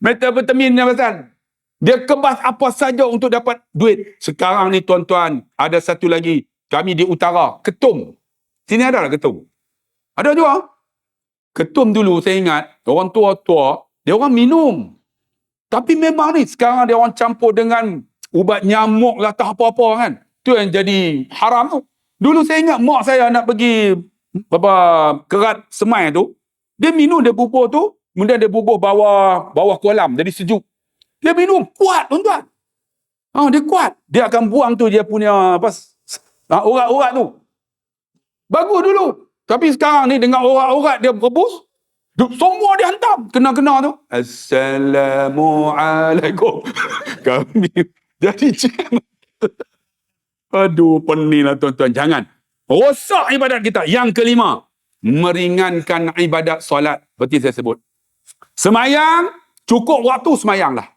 Metafetamin ni pasal. Dia kebas apa saja untuk dapat duit. Sekarang ni tuan-tuan, ada satu lagi. Kami di utara, ketum. Sini ada lah ketum. Ada juga. Ketum dulu saya ingat, orang tua-tua, dia orang minum. Tapi memang ni, sekarang dia orang campur dengan ubat nyamuk lah, tak apa-apa kan. Tu yang jadi haram tu. Dulu saya ingat mak saya nak pergi kerat semai tu. Dia minum, dia bubuh tu. Kemudian dia bubuh bawah kolam, jadi sejuk. Dia minum, kuat tuan-tuan. Dia kuat. Dia akan buang tu dia punya urat-urat tu. Bagus dulu. Tapi sekarang ni dengan urat-urat dia rebus, semua dia hantam. Kena-kena tu. Assalamualaikum. Kami jadi jam. Aduh, pening lah tuan-tuan. Jangan. Rosak ibadat kita. Yang kelima, meringankan ibadat solat. Seperti saya sebut. Semayang, cukup waktu semayang lah.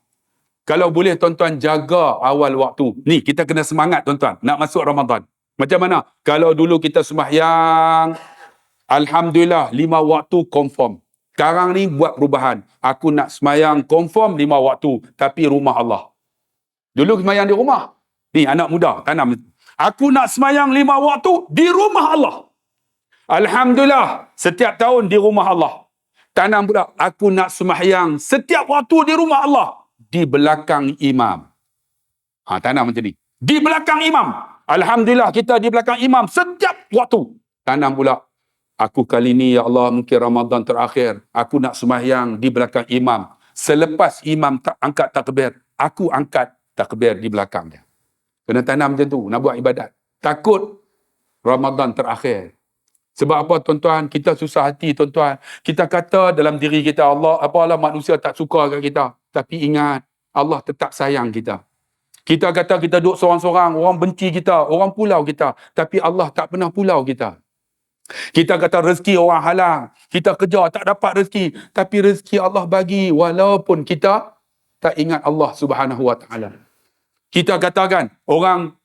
Kalau boleh tuan-tuan jaga awal waktu. Ni kita kena semangat tuan-tuan. Nak masuk Ramadan. Macam mana? Kalau dulu kita sembahyang, alhamdulillah 5 waktu confirm. Sekarang ni buat perubahan. Aku nak sembahyang confirm 5 waktu. Tapi rumah Allah. Dulu sembahyang di rumah. Ni anak muda tanam. Aku nak sembahyang 5 waktu di rumah Allah. Alhamdulillah setiap tahun di rumah Allah. Tanam pula. Aku nak sembahyang setiap waktu di rumah Allah. Di belakang imam. Tanam macam ni. Di belakang imam. Alhamdulillah kita di belakang imam setiap waktu. Tanam pula. Aku kali ni, ya Allah, mungkin Ramadan terakhir. Aku nak sembahyang di belakang imam. Selepas imam tak angkat takbir, aku angkat takbir di belakang dia. Kena tanam macam tu, nak buat ibadat. Takut Ramadan terakhir. Sebab apa, tuan-tuan? Kita susah hati, tuan-tuan. Kita kata dalam diri kita, Allah, apalah manusia tak suka kat kita. Tapi ingat, Allah tetap sayang kita. Kita kata kita duduk seorang-seorang, orang benci kita, orang pulau kita. Tapi Allah tak pernah pulau kita. Kita kata rezeki orang halang. Kita kerja tak dapat rezeki. Tapi rezeki Allah bagi walaupun kita tak ingat Allah Subhanahu Wa Taala. Kita katakan orang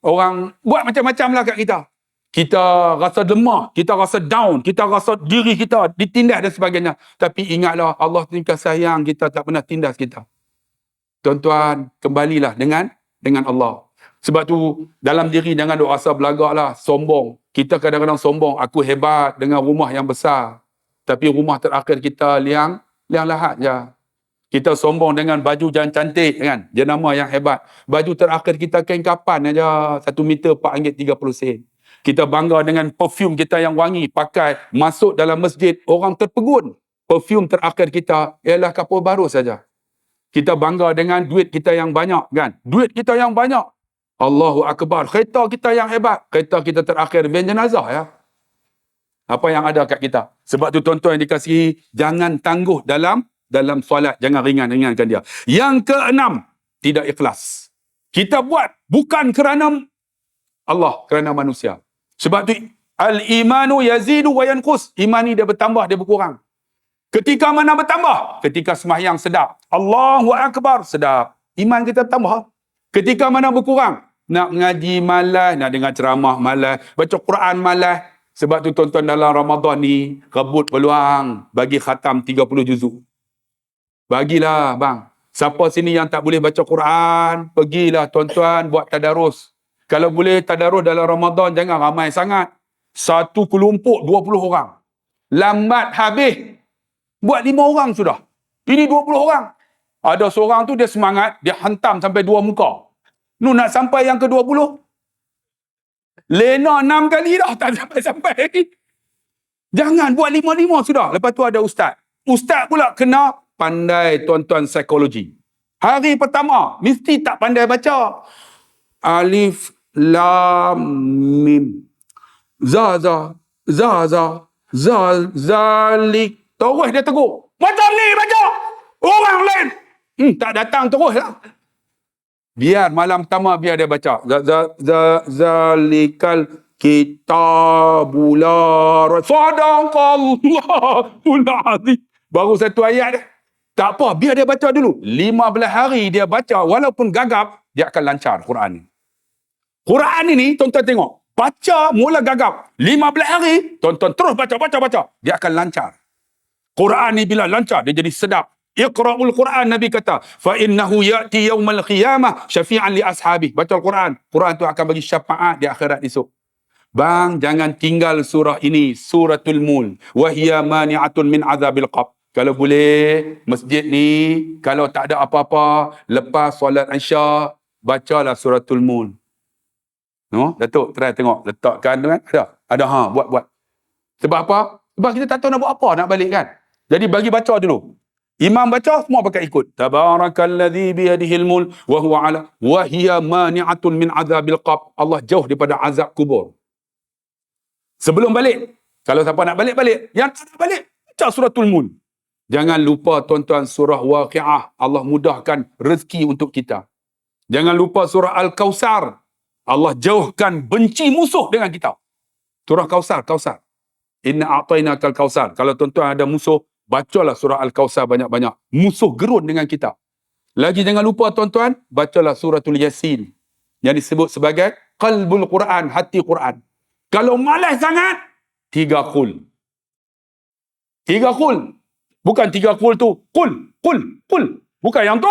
buat macam-macam lah kat kita. Kita rasa lemah, kita rasa down, kita rasa diri kita ditindas dan sebagainya. Tapi ingatlah Allah tingkah sayang kita, tak pernah tindas kita. Tuan-tuan, kembalilah dengan Allah. Sebab tu dalam diri jangan duk rasa belagaklah, sombong. Kita kadang-kadang sombong, aku hebat dengan rumah yang besar. Tapi rumah terakhir kita liang lahat je. Kita sombong dengan baju yang cantik kan, jenama yang hebat. Baju terakhir kita kain kapan aja, 1 meter RM4.30. Kita bangga dengan perfume kita yang wangi, pakai masuk dalam masjid, orang terpegun. Perfume terakhir kita ialah kapur baru saja. Kita bangga dengan duit kita yang banyak kan. Duit kita yang banyak. Allahu Akbar. Kereta kita yang hebat. Kereta kita terakhir van jenazah ya. Apa yang ada kat kita. Sebab tu tuan-tuan yang dikasihi, jangan tangguh dalam solat. Jangan ringankan dia. Yang keenam, tidak ikhlas. Kita buat bukan kerana Allah, kerana manusia. Sebab tu al-imanu yazidu wa yanqus. Iman ni dia bertambah, dia berkurang. Ketika mana bertambah? Ketika sembahyang sedap. Allahu Akbar, sedap. Iman kita bertambah. Ketika mana berkurang? Nak ngaji malas, nak dengar ceramah malas, baca Quran malas. Sebab tu tuan-tuan dalam Ramadan ni, rebut peluang bagi khatam 30 juzuk. Bagilah bang. Siapa sini yang tak boleh baca Quran, pergilah tuan-tuan buat tadarus. Kalau boleh tadarus dalam Ramadan, jangan ramai sangat. Satu kelompok 20 orang. Lambat habis. Buat 5 orang sudah. Ini 20 orang. Ada seorang tu dia semangat, dia hantam sampai 2 muka. Nak sampai yang ke-20. Lena 6 kali dah, tak sampai-sampai. Jangan buat 5-5 sudah. Lepas tu ada ustaz. Ustaz pula kena pandai tuan-tuan psikologi. Hari pertama, mesti tak pandai baca. Alif, lam, mim. Zalik. Terus dia tegur. Macam ni baca. Orang lain. Tak datang terus lah. Biar malam pertama biar dia baca. Zalikal kitabula. Sadaqallahul azim. Baru satu ayat dia. Tak apa, biar dia baca dulu. 15 hari dia baca, walaupun gagap, dia akan lancar Quran ni. Quran ini, tuan-tuan tengok. Baca, mula gagap. 15 hari, tuan-tuan terus baca. Dia akan lancar. Quran ni bila lancar, dia jadi sedap. Iqra'ul Quran, Nabi kata. فَإِنَّهُ يَأْتِي يَوْمَ الْقِيَامَةِ شَفِيعًا لِأَصْحَابِهِ. Baca Quran. Quran tu akan bagi syafaat di akhirat esok. Bang, jangan tinggal surah ini. Suratul Mul. وَهِيَ مَانِعَةٌ مِنْ عَذَابِ الْقَبْرِ. Kalau boleh, masjid ni, kalau tak ada apa-apa, lepas solat Isya, bacalah suratul Mul. No? Datuk, try tengok. Letakkan tu kan? Ada. Buat. Sebab apa? Sebab kita tak tahu nak buat apa, nak balik kan? Jadi bagi baca dulu. Imam baca, semua pakai ikut. Tabarakalladzi biyadihil mulk wa huwa ala wa hiya mani'atun min azabil qabr. Allah jauh daripada azab kubur. Sebelum balik, kalau siapa nak balik. Yang tak nak balik, baca suratul Mulk. Jangan lupa tuan-tuan surah Waqiah. Allah mudahkan rezeki untuk kita. Jangan lupa surah Al-Kausar. Allah jauhkan benci musuh dengan kita. Surah Kausar. Inna a'tainakal kausar. Kalau tuan-tuan ada musuh, bacalah surah Al-Kausar banyak-banyak. Musuh gerun dengan kita. Lagi jangan lupa tuan-tuan, bacalah suratul Yasin. Yang disebut sebagai qalbul Quran, hati Quran. Kalau malas sangat, 3 qul. 3 qul. Bukan 3 qul tu. Qul. Bukan yang tu.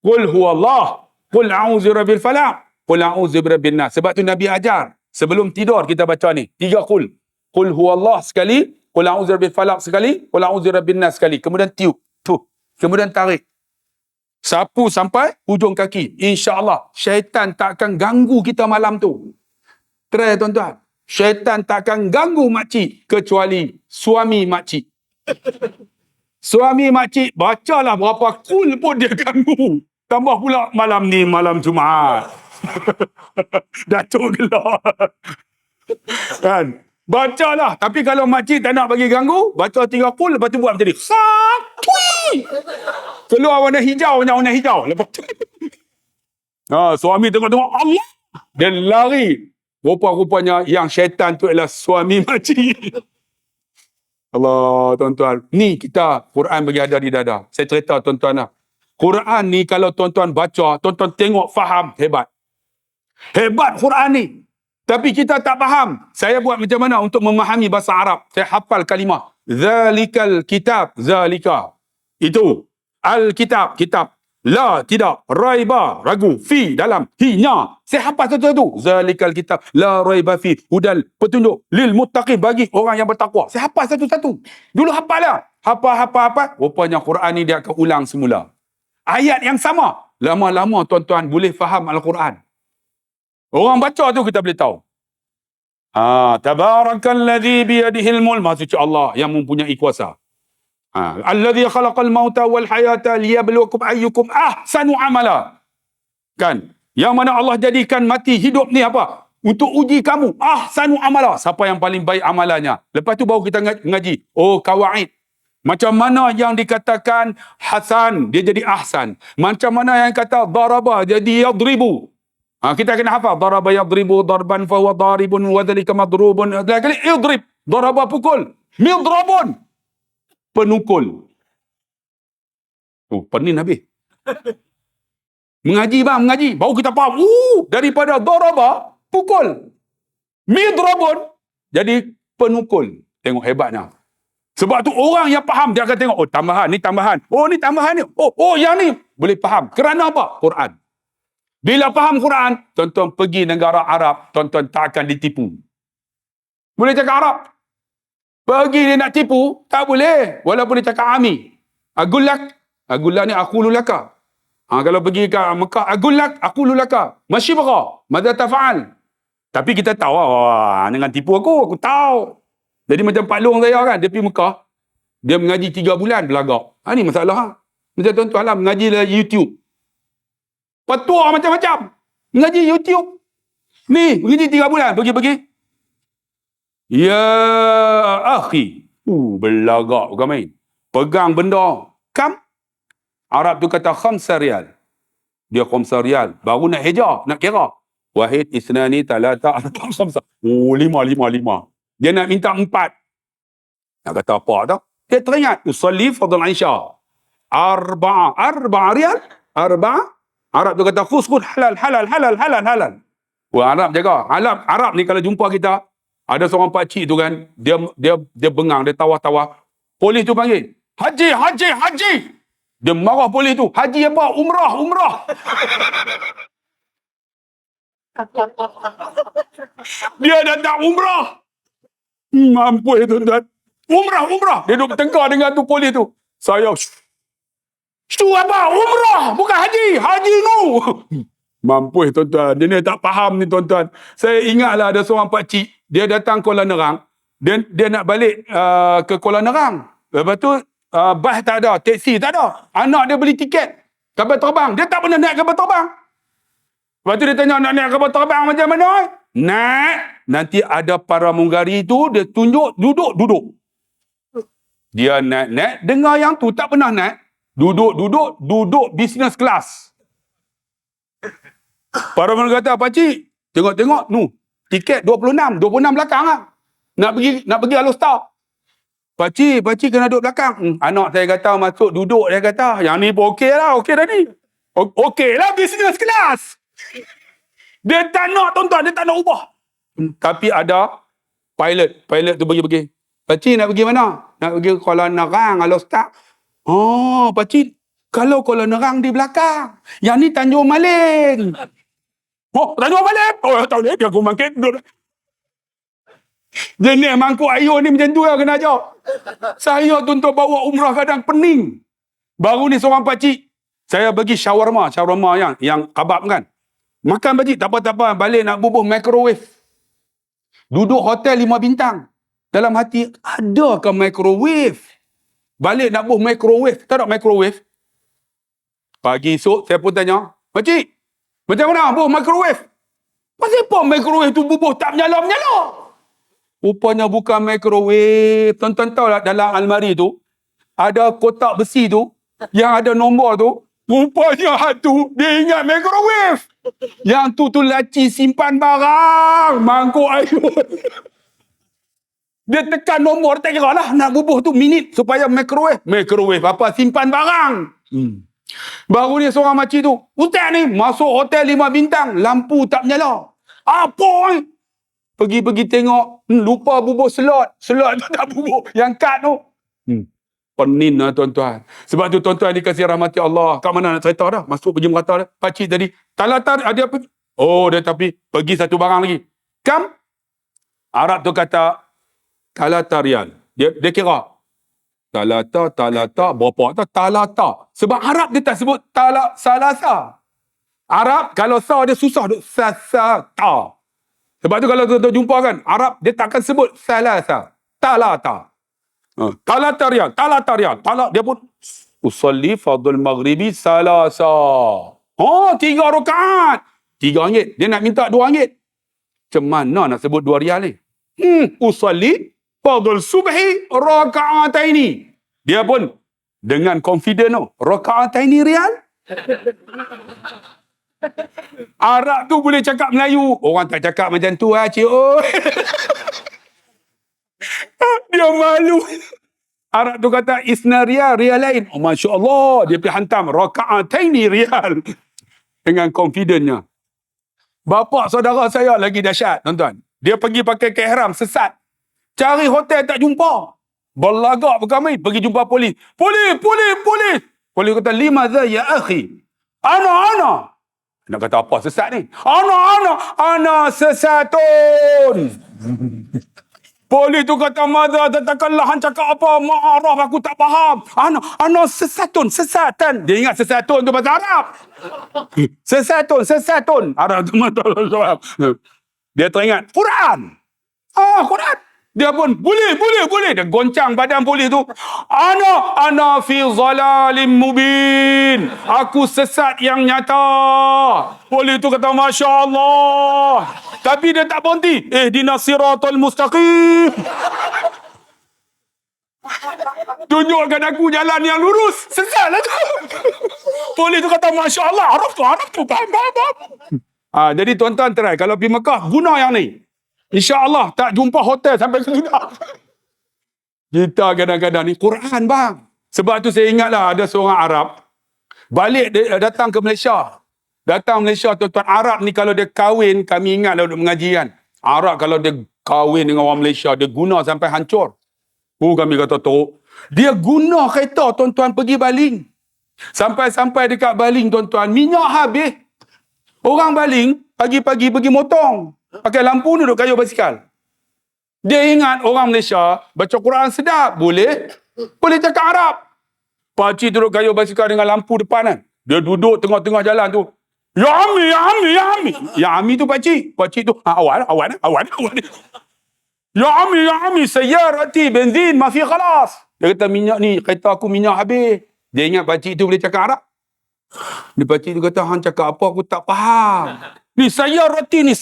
Qul huwallah. Qul a'udzu birabbil falaq. Qul a'udzu birabbin nas. Sebab tu Nabi ajar. Sebelum tidur kita baca ni. 3 qul. Qul huwallah sekali. Qul a'udzu birabbil falaq sekali. Qul a'udzu birabbin nas sekali. Kemudian tiup. Kemudian tarik. Sapu sampai hujung kaki. InsyaAllah syaitan tak akan ganggu kita malam tu. Try tuan-tuan. Syaitan takkan ganggu makcik kecuali suami makcik. Suami makcik bacalah berapa kul pun dia ganggu. Tambah pula malam ni malam Jumaat. Datuk gelak. Kan? Bacalah. Tapi kalau makcik tak nak bagi ganggu, baca 3 kul, lepas tu buat macam ni. Keluar warna hijau, warna hijau. Lepas tu. Suami tengok-tengok Allah. Dia lari. Rupa-rupanya yang syaitan tu adalah suami makcik. Allah, tuan-tuan. Ni kita, Quran bagi ada di dada. Saya cerita tuan-tuan lah. Quran ni kalau tuan-tuan baca, tuan-tuan tengok, faham, hebat. Hebat Quran ni. Tapi kita tak faham. Saya buat macam mana untuk memahami bahasa Arab? Saya hafal kalimah. Zalikal kitab, zalika. Itu. Al-kitab, kitab. La, tidak. Raiba, ragu. Fi, dalam. Hinya. Saya hafal satu-satu. Zalikal kitab. La raiba fi. Hudal, petunjuk. Lil muttaqin, bagi orang yang bertakwa. Saya hafal satu-satu. Dulu hafal lah. Hafal. Rupanya Quran ni dia akan ulang semula. Ayat yang sama. Lama-lama tuan-tuan boleh faham Al-Quran. Orang baca tu kita boleh tahu. Tabarakalladzi biyadihil mulk. Maksudnya Allah yang mempunyai kuasa. Alladzi khalaqal mauta wal hayata liyabluwakum ayyukum ahsanu amala. Kan? Yang mana Allah jadikan mati hidup ni apa? Untuk uji kamu. Ahsanu amala. Siapa yang paling baik amalannya? Lepas tu baru kita ngaji. Kawaid. Macam mana yang dikatakan hasan, dia jadi ahsan. Macam mana yang kata daraba, jadi yadribu. Kita kena hafal. Daraba yadribu darban fahuwa daribun wa dhalika madrubun. Kali idrib. Daraba pukul. Midrabun. Penukul. Penin habis. Mengaji bang, mengaji. Baru kita faham. Daripada daraba, pukul. Midrabun. Jadi penukul. Tengok hebatnya. Sebab tu orang yang faham, dia akan tengok, tambahan, ni tambahan. Ni tambahan ni. Yang ni. Boleh faham. Kerana apa? Quran. Bila faham Quran, tuan-tuan pergi negara Arab, tuan-tuan tak akan ditipu. Boleh cakap Arab? Pergi dia nak tipu, tak boleh. Walaupun dia cakap Ami. Agullak. Agullak ni aku lulaka. Kalau pergi ke Mekah, agullak, aku lulaka. Masyibra. Mada tafa'al. Tapi kita tahu, dengan tipu aku tahu. Jadi macam Pak Long saya kan, dia pergi Mekah, dia mengaji 3 bulan belagak. Ni masalah. Macam tuan-tuan lah, mengaji lah YouTube. Petua macam-macam. Mengaji YouTube. Ni, mengaji 3 bulan, pergi-pergi. Ya, akhi. Belagak bukan main. Pegang benda. Kam. Arab tu kata khamsa riyal. Dia khamsa riyal. Baru nak hijau, nak kira. Wahid, isnani, talata, khamsa. 5. Dia nak minta 4. Nak kata apa tau? Dia teringat. Usalli fadl Aisyah. 4 riyal. 4. Arab tu kata khuskhud halal. Arab jaga. Arab ni kalau jumpa kita, ada seorang pakcik tu kan, dia bengang, dia tawah-tawah. Polis tu panggil, Haji. Dia marah polis tu. Haji apa? Umrah. Dia datang umrah. Mampus tuan-tuan. Umrah. Dia duduk bertengkar dengan tu polis tu. Saya, Itu apa? Umrah. Bukan haji. Haji nu. Mampus tuan-tuan. Dia ni tak faham ni tuan-tuan. Saya ingatlah ada seorang pakcik. Dia datang Kuala Nerang. Dia nak balik ke Kuala Nerang. Lepas tu, bas tak ada. Teksi tak ada. Anak dia beli tiket. Kapal terbang. Dia tak pernah naik kapal terbang. Lepas tu dia tanya, nak naik kapal terbang macam mana? Naik. Nanti ada para munggari tu, dia tunjuk, duduk. Dia naik. Dengar yang tu tak pernah naik. Duduk business class. Para munggari kata, pakcik, tengok, tiket 26 belakang lah. Nak pergi Alostar. Pakcik kena duduk belakang. Anak saya kata, masuk duduk, dia kata. Yang ni pun okey dah ni. Okey lah business class. Dia tak nak tuan-tuan, dia tak nak ubah. Tapi ada pilot tu pergi. Pakcik nak pergi mana? Nak pergi Kuala Nerang, Alostar. Pakcik, kalau Kuala Nerang di belakang. Yang ni Tanjung Maling. Tanjung Maling? Tak boleh, aku makin duduk. Jenis mangkuk ayun ni macam tu lah kena ajar. Saya tuan-tuan bawa umrah kadang pening. Baru ni seorang pakcik, saya bagi shawarma yang kabab kan. Makan pakcik, tak apa, balik nak bubuh microwave. Duduk hotel 5 bintang. Dalam hati, adakah microwave? Balik nak buh microwave. Tak ada microwave. Pagi esok, saya pun tanya, Makcik, macam mana buh microwave? Pasal apa microwave tu bubuh tak menyala-menyala? Rupanya bukan microwave. Tuan-tuan tahu lah, dalam almari tu, ada kotak besi tu, yang ada nombor tu, rupanya hatu, dia ingat microwave. Yang tu laci simpan barang, mangkuk air. Dia tekan nombor, tak kira lah, nak bubuh tu minit, supaya microwave. Microwave apa? Simpan barang. Baru dia seorang makcik tu, Ustaz ni, masuk hotel 5 bintang, lampu tak menyala. Apa ni? Pergi tengok, lupa bubuh slot tu tak bubuh, yang kad tu. Penin lah tuan-tuan. Sebab tu tuan-tuan dikasih rahmati Allah. Kat mana nak cerita dah? Masuk pergi merata dah. Pakcik tadi, talatar ada apa? Oh, dia tapi pergi satu barang lagi. Kam? Arab tu kata, talata rial. Dia kira. Talata, berapa tak? Talata. Sebab Arab dia tak sebut salasa. Arab, kalau sa dia susah. Sasata. Sebab tu kalau tuan-tuan jumpa kan, Arab dia takkan sebut salasa. Talata. Talata rial. Dia pun usalli fardul maghribi salasa. 3 rakaat. 3 ringgit. Dia nak minta 2 ringgit. Macam mana nak sebut 2 rial ni? Usalli fardul subhi raka'ataini. Dia pun dengan confident tu. Raka'ataini rial? Arab tu boleh cakap Melayu. Orang tak cakap macam tu lah, cik. Dia malu. Arab tu kata isna rial lain. Oh, Masya Allah. Dia pergi hantam raka'ataini rial. Dengan confidentnya. Bapa saudara saya lagi dahsyat, tuan-tuan. Dia pergi pakai ihram, sesat. Cari hotel tak jumpa. Berlagak berkami, pergi jumpa polis. Polis. Polis kata, lima za ya akhi. Ana. Nak kata apa sesat ni? Ana sesatun. Polis tu kata, madza tatakallah, hang cakap apa? Ma'araf, aku tak faham. Ana sesatan. Dia ingat sesatun tu bahasa Arab. Sesatun. Arab tu mata. Dia teringat, Quran. Quran. Dia pun, boleh. Dia goncang badan polis tu. Ana fi zalalim mubin. Aku sesat yang nyata. Polis tu kata, Masya Allah. Tapi dia tak berhenti. Ihdinas siratal mustaqim. Tunjukkan aku jalan yang lurus. Sesat lah tu. Polis tu kata, Masya Allah. Araf tu. Faham. Jadi tuan-tuan try. Kalau pergi Mekah, guna yang ni. InsyaAllah tak jumpa hotel sampai ke Kedah. Kita kadang-kadang ni Quran bang. Sebab tu saya ingatlah ada seorang Arab balik datang ke Malaysia. Datang Malaysia tuan-tuan, Arab ni kalau dia kahwin, kami ingatlah duduk mengaji kan. Arab kalau dia kahwin dengan orang Malaysia, dia guna sampai hancur. Kami kata teruk. Dia guna kereta tuan-tuan pergi baling. Sampai dekat baling tuan-tuan, minyak habis. Orang baling pagi-pagi pergi motong. Pakai lampu duduk kayu basikal. Dia ingat orang Malaysia baca Quran sedap. Boleh cakap Arab. Pakcik duduk kayu basikal dengan lampu depan kan. Dia duduk tengah-tengah jalan tu. Ya Ami. Ya Ami tu pakcik. Pakcik tu, awan. Ya Ami, sayyarati benzin mafi khalas. Dia kata, minyak ni, kereta aku minyak habis. Dia ingat pakcik tu boleh cakap Arab. Ni pakcik tu kata, hang cakap apa aku tak faham. Ni sayyarati,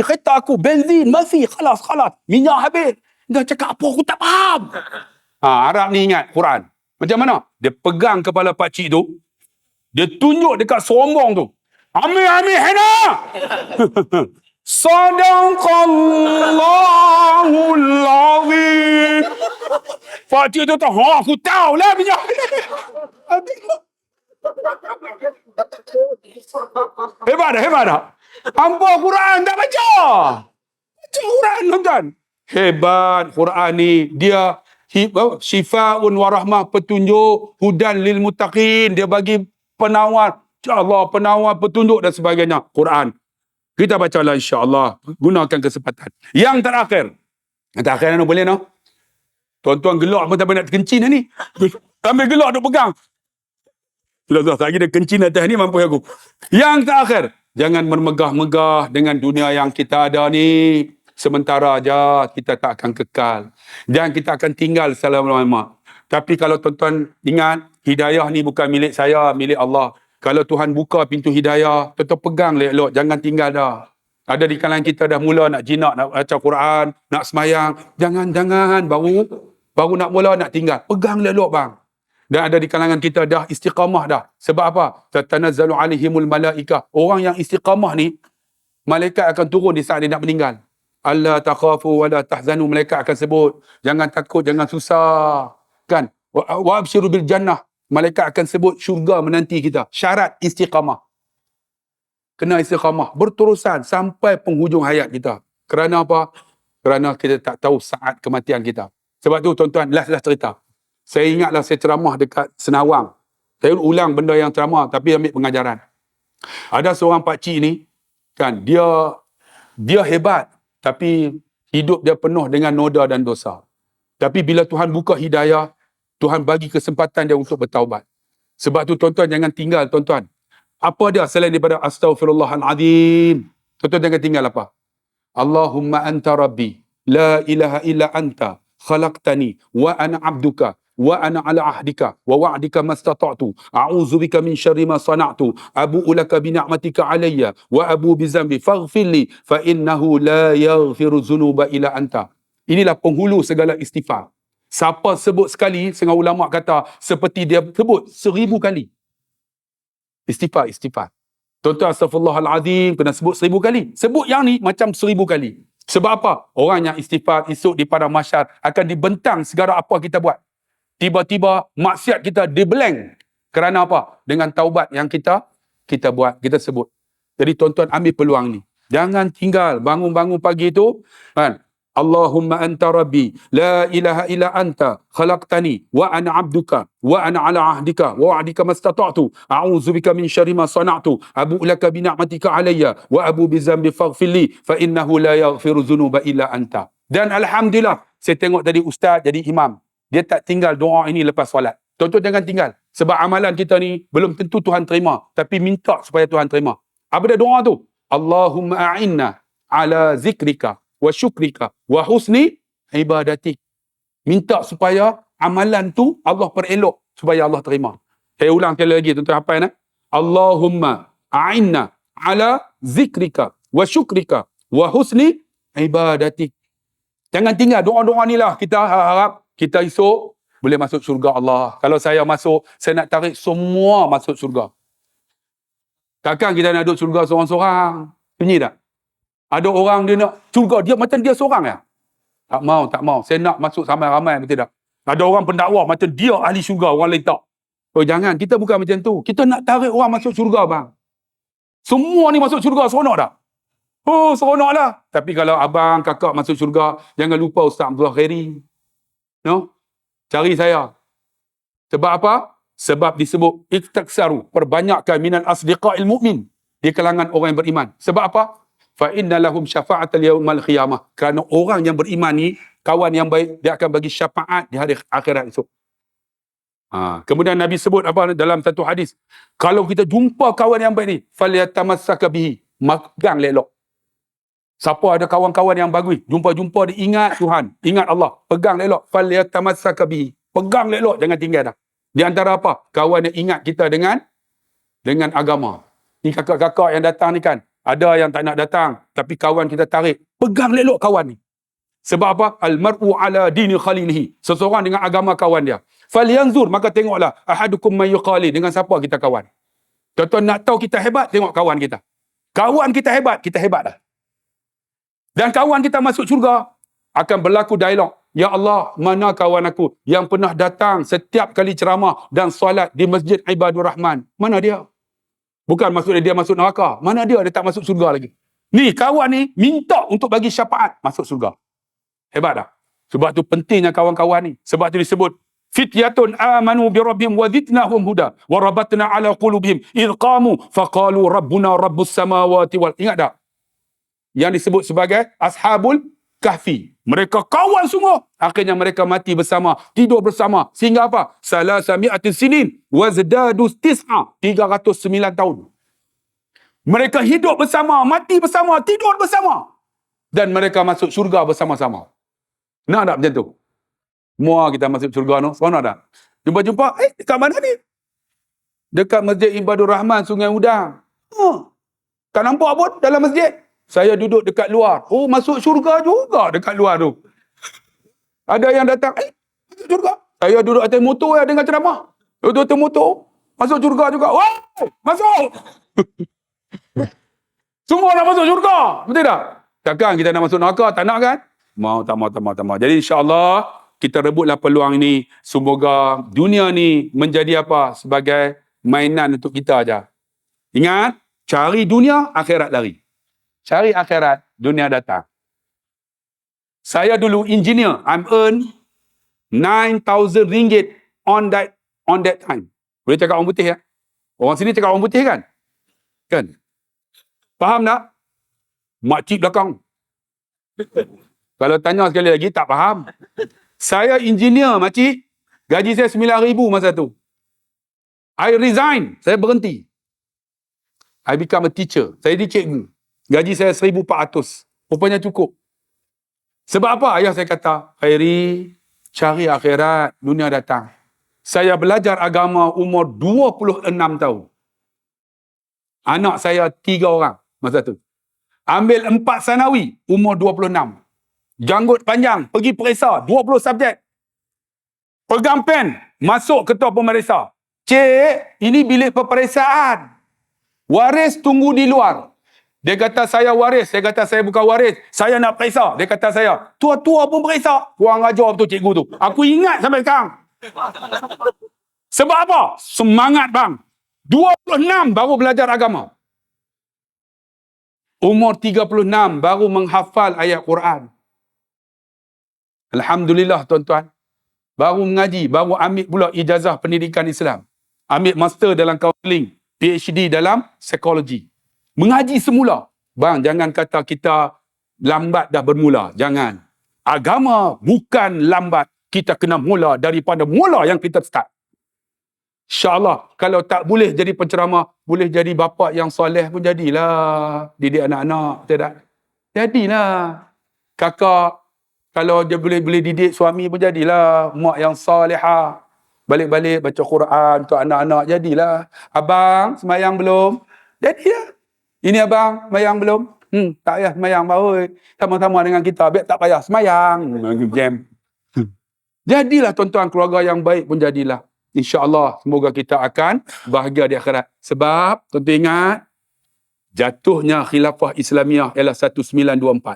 kereta aku benzin mafi khalas. Minyak habis. Dia cakap apa aku tak faham. Arab ni ingat Quran. Macam mana? Dia pegang kepala pakcik tu. Dia tunjuk dekat sombong tu. Ami hina. Sadaqallahul azim. Pakcik tu tahu, aku tahu lah minyak. Hebat dah. Hampa Quran tak baca. Baca Quran tuan-tuan. Hebat Quran ni. Dia syifa'un warahmah, petunjuk, hudan lil muttaqin. Dia bagi penawar, insya-Allah, penawar petunjuk dan sebagainya. Quran. Kita bacalah insya-Allah. Gunakan kesempatan. Yang terakhir ni boleh no? Tuan-tuan gelak pun tak nak kencing ni. Sambil gelak duk pegang. Lagi dia kencing atas ni mampu aku. Yang terakhir, jangan bermegah-megah dengan dunia yang kita ada ni. sementara aja, kita tak akan kekal. Dan kita akan tinggal selama-lama. Tapi kalau tuan-tuan ingat, hidayah ni bukan milik saya, milik Allah. Kalau Tuhan buka pintu hidayah, tuan-tuan pegang elok-elok, jangan tinggal dah. Ada di kalangan kita dah mula nak jinak, nak baca Quran, nak semayang. Jangan baru nak mula nak tinggal. Pegang elok-elok bang. Dan ada di kalangan kita dah istiqamah dah. Sebab apa? Tatanazzalu alaihimul malaikah. Orang yang istiqamah ni, malaikat akan turun di saat dia nak meninggal. Alla takhafu wa la tahzanu. Malaikat akan sebut, jangan takut, jangan susah. Kan? Wa abshiru bil jannah. Malaikat akan sebut syurga menanti kita. Syarat istiqamah. Kena istiqamah. Berterusan sampai penghujung hayat kita. Kerana apa? Kerana kita tak tahu saat kematian kita. Sebab tu tuan-tuan, last cerita. Saya ingatlah saya ceramah dekat Senawang. Saya ulang benda yang ceramah tapi ambil pengajaran. Ada seorang pakcik ni, kan, dia hebat tapi hidup dia penuh dengan noda dan dosa. Tapi bila Tuhan buka hidayah, Tuhan bagi kesempatan dia untuk bertaubat. Sebab tu tuan-tuan jangan tinggal tuan-tuan. Apa dia selain daripada astaghfirullahalazim? Tuan-tuan jangan tinggal apa? Allahumma anta rabbi, la ilaha illa anta, khalaqtani wa ana abduka wa ana ala ahdika wa wa'dika mastata'tu a'udzubika min syarri ma sana'tu abu'u laka bi ni'matika alayya wa abu bi zambi faghfir li fa innahu la yaghfiru dzunuba illa anta. Inilah penghulu segala istighfar. Siapa sebut sekali, setengah ulama kata seperti dia sebut 1000 kali. Istighfar. Tuan-tuan, astaghfirullahalazim kena sebut 1000 kali. Sebut yang ni macam 1000 kali. Sebab apa? Orang yang istighfar esok di padang mahsyar akan dibentang segala apa kita buat. Tiba-tiba maksiat kita diblank. Kerana apa? Dengan taubat yang kita buat, kita sebut. Jadi tuan-tuan ambil peluang ni. Jangan tinggal bangun-bangun pagi tu, kan? Allahumma anta rabbi, la ilaha illa anta, khalaqtani wa ana abduka wa ana ala ahdika wa wa'dika mastata'tu a'udzubika min syarri ma sana'tu abu'u laka bi ni'matika alayya wa abu bi zambi faghfir li fa innahu la yaghfiru dzunuba illa anta. Dan alhamdulillah, saya tengok tadi ustaz jadi imam. Dia tak tinggal doa ini lepas solat. Tuan-tuan jangan tinggal. Sebab amalan kita ni belum tentu Tuhan terima. Tapi minta supaya Tuhan terima. Apa dia doa tu? Allahumma a'inna ala zikrika wa syukrika wa husni ibadatik. Minta supaya amalan tu Allah perelok supaya Allah terima. Saya ulang sekali lagi tuan-tuan hafal nak? Allahumma a'inna ala zikrika wa syukrika wa husni ibadatik. Jangan tinggal doa-doa ni lah. Kita harap kita esok boleh masuk syurga Allah. Kalau saya masuk, saya nak tarik semua masuk syurga. Takkan kita nak duduk syurga seorang-seorang? Bunyi tak? Ada orang dia nak syurga, dia macam dia seorang ya? Tak mau. Saya nak masuk ramai-ramai, betul tak? Ada orang pendakwa macam dia ahli syurga, orang lain tak. Oh jangan, kita bukan macam tu. Kita nak tarik orang masuk syurga bang. Semua ni masuk syurga, seronok tak? Oh seronok lah. Tapi kalau abang, kakak masuk syurga, jangan lupa Ustaz Abdullah Khairi. No? Cari saya. Sebab apa? Sebab disebut iktaksaru, perbanyakkan minal asdiqa'il mu'min, di kalangan orang yang beriman. Sebab apa? Fa inna lahum syafa'atal yaumal qiyamah. Kerana orang yang beriman ni, kawan yang baik, dia akan bagi syafaat di hari akhirat esok. Kemudian Nabi sebut apa dalam satu hadis? Kalau kita jumpa kawan yang baik ni, falyatamassaka bihi, pegang elok. Siapa ada kawan-kawan yang bagus, jumpa dia ingat Tuhan, ingat Allah, pegang elok, falyatamassaka bihi, pegang elok, jangan tinggal dah. Di antara apa? Kawan yang ingat kita dengan agama. Ni kakak-kakak yang datang ni kan, ada yang tak nak datang, tapi kawan kita tarik, pegang elok kawan ni. Sebab apa? Al-mar'u ala dini khalilihi, seseorang dengan agama kawan dia. Falyanzur, maka tengoklah ahadukum may yuqali, dengan siapa kita kawan. Tuan-tuan nak tahu kita hebat, tengok kawan kita. Kawan kita hebat dah. Dan kawan kita masuk syurga, akan berlaku dialog. Ya Allah, mana kawan aku yang pernah datang setiap kali ceramah dan solat di Masjid Ibadur Rahman? Mana dia? Bukan maksudnya dia masuk neraka. Mana dia tak masuk syurga lagi? Ni kawan ni minta untuk bagi syafaat masuk syurga. Hebat tak? Sebab tu pentingnya kawan-kawan ni. Sebab tu disebut fityatun amanu bi rabbihim wa zidnahum huda wa rabatna ala qulubihim id qamu faqalu rabbuna rabbus samawati wal. Ingat tak? Yang disebut sebagai ashabul kahfi. Mereka kawan semua. Akhirnya mereka mati bersama, tidur bersama. Sehingga apa? Salasami'atin sinin wazdadu tis'a, 309 tahun. Mereka hidup bersama, mati bersama, tidur bersama. dan mereka masuk syurga bersama-sama. Nak tak macam tu? Semua kita masuk syurga tu, seronok tak? Jumpa-jumpa, dekat mana ni? Dekat Masjid Ibadur Rahman, Sungai Udang. Tak nampak pun dalam masjid. Saya duduk dekat luar. Oh, masuk syurga juga dekat luar tu. Ada yang datang, masuk syurga. Saya duduk atas motor dengar ceramah. Duduk atas motor, masuk syurga juga. Wah, masuk! Semua nak masuk syurga. Betul tak? Takkan kita nak masuk neraka? Tak nak kan? Tak mau. Jadi insyaAllah, kita rebutlah peluang ini. Semoga dunia ni menjadi apa? Sebagai mainan untuk kita aja. Ingat, cari dunia, akhirat lari. Cari akhirat, dunia datang. Saya dulu engineer. I'm earn 9,000 ringgit on that time. Boleh cakap orang putih ya? Orang sini cakap orang putih kan? Kan? Faham tak? Makcik belakang. Kalau tanya sekali lagi, tak faham. Saya engineer, makcik. Gaji saya 9,000 masa tu. I resign. Saya berhenti. I become a teacher. Saya jadi cikgu. Gaji saya 1,400. Rupanya cukup. Sebab apa? Ayah saya kata, Khairi, cari akhirat, dunia datang. Saya belajar agama umur 26 tahun. Anak saya 3 orang masa tu. Ambil 4 sanawi, umur 26. Janggut panjang, pergi periksa, 20 subjek. Pegang pen, masuk ketua pemeriksa. Cik, ini bilik peperiksaan. Waris tunggu di luar. Dia kata saya waris, saya kata saya bukan waris. Saya nak periksa. Dia kata saya, tua-tua pun periksa. Kurang ajar betul cikgu tu. Aku ingat sampai sekarang. Sebab apa? Semangat bang. 26 baru belajar agama. Umur 36 baru menghafal ayat Quran. Alhamdulillah tuan-tuan. Baru mengaji, baru ambil pula ijazah pendidikan Islam. Ambil master dalam kaunseling, PhD dalam psikologi. Mengaji semula. Bang, jangan kata kita lambat dah bermula. Jangan. Agama bukan lambat. Kita kena mula daripada mula yang kita start. InsyaAllah, kalau tak boleh jadi penceramah, boleh jadi bapa yang soleh pun jadilah. Didik anak-anak, betul tak? Jadilah. Kakak, kalau dia boleh didik suami pun jadilah. Mak yang salihah. Balik-balik baca Quran untuk anak-anak, jadilah. Abang, semayang belum? Jadilah. Ini abang, semayang belum? Tak payah semayang, baru sama-sama dengan kita. Biar tak payah semayang. Jam. Jadilah tuan-tuan, keluarga yang baik pun jadilah. InsyaAllah, semoga kita akan bahagia di akhirat. Sebab, tuan-tuan ingat, jatuhnya khilafah Islamiah ialah 1924.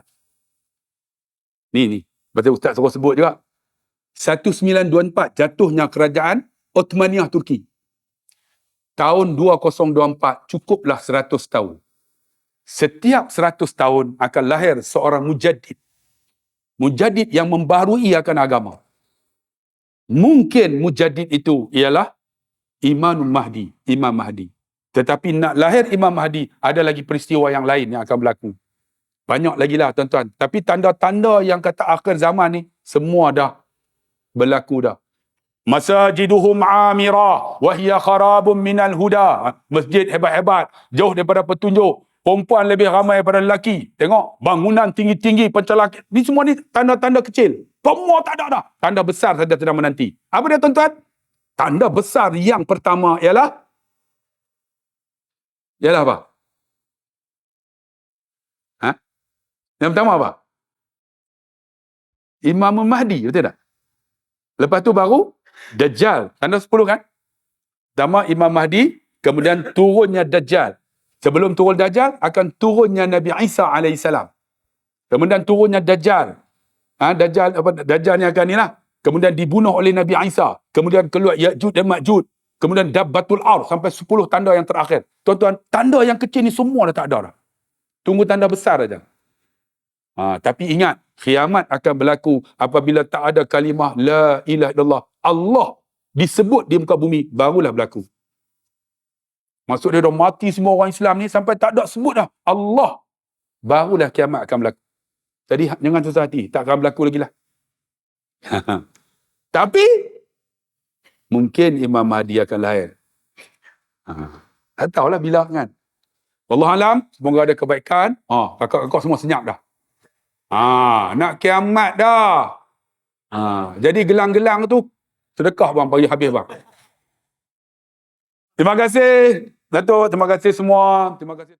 Ni. Betul Ustaz suruh sebut juga. 1924, jatuhnya kerajaan Ottomaniyah Turki. Tahun 2024, cukuplah 100 tahun. Setiap 100 tahun akan lahir seorang mujaddid. Mujaddid yang membarui akan agama. Mungkin mujaddid itu ialah Imam Mahdi. Tetapi nak lahir Imam Mahdi, ada lagi peristiwa yang lain yang akan berlaku. Banyak lagi lah tuan-tuan. Tapi tanda-tanda yang kata akhir zaman ni, semua dah berlaku dah. Masajiduhum amirah, wahiya kharabun minal huda. Masjid hebat-hebat, jauh daripada petunjuk. Perempuan lebih ramai daripada lelaki. Tengok, bangunan tinggi-tinggi, pencalakan. Ni semua ni tanda-tanda kecil. Semua tak ada dah. Tanda besar saja sedang menanti. Apa dia tuan-tuan? Tanda besar yang pertama ialah apa? Yang pertama apa? Imam Mahdi, betul tak? Lepas tu baru Dajjal. Tanda 10 kan? Pertama Imam Mahdi, kemudian turunnya Dajjal. Sebelum turun Dajjal, akan turunnya Nabi Isa AS. Kemudian turunnya Dajjal. Dajjal ni akan ni lah. Kemudian dibunuh oleh Nabi Isa. Kemudian keluar Ya'juj dan Ma'juj. Kemudian Dabbatul Ar sampai 10 tanda yang terakhir. Tuan-tuan, tanda yang kecil ni semua dah tak ada dah. Tunggu tanda besar aja. Tapi ingat, kiamat akan berlaku apabila tak ada kalimah La ilaha illallah. Allah disebut di muka bumi, barulah berlaku. Maksud dia dah mati semua orang Islam ni sampai tak ada sebut dah Allah. Barulah kiamat akan berlaku. Jadi jangan susah hati, tak akan berlaku lagi lah. Tapi mungkin Imam Mahdi akan lahir. Tak tahulah bila kan. Wallahualam, semoga ada kebaikan. Kakak-kakak semua senyap dah. Nak kiamat dah. Jadi gelang-gelang tu sedekah bang, bagi habis bang. Terima kasih Datuk, terima kasih semua. Terima kasih.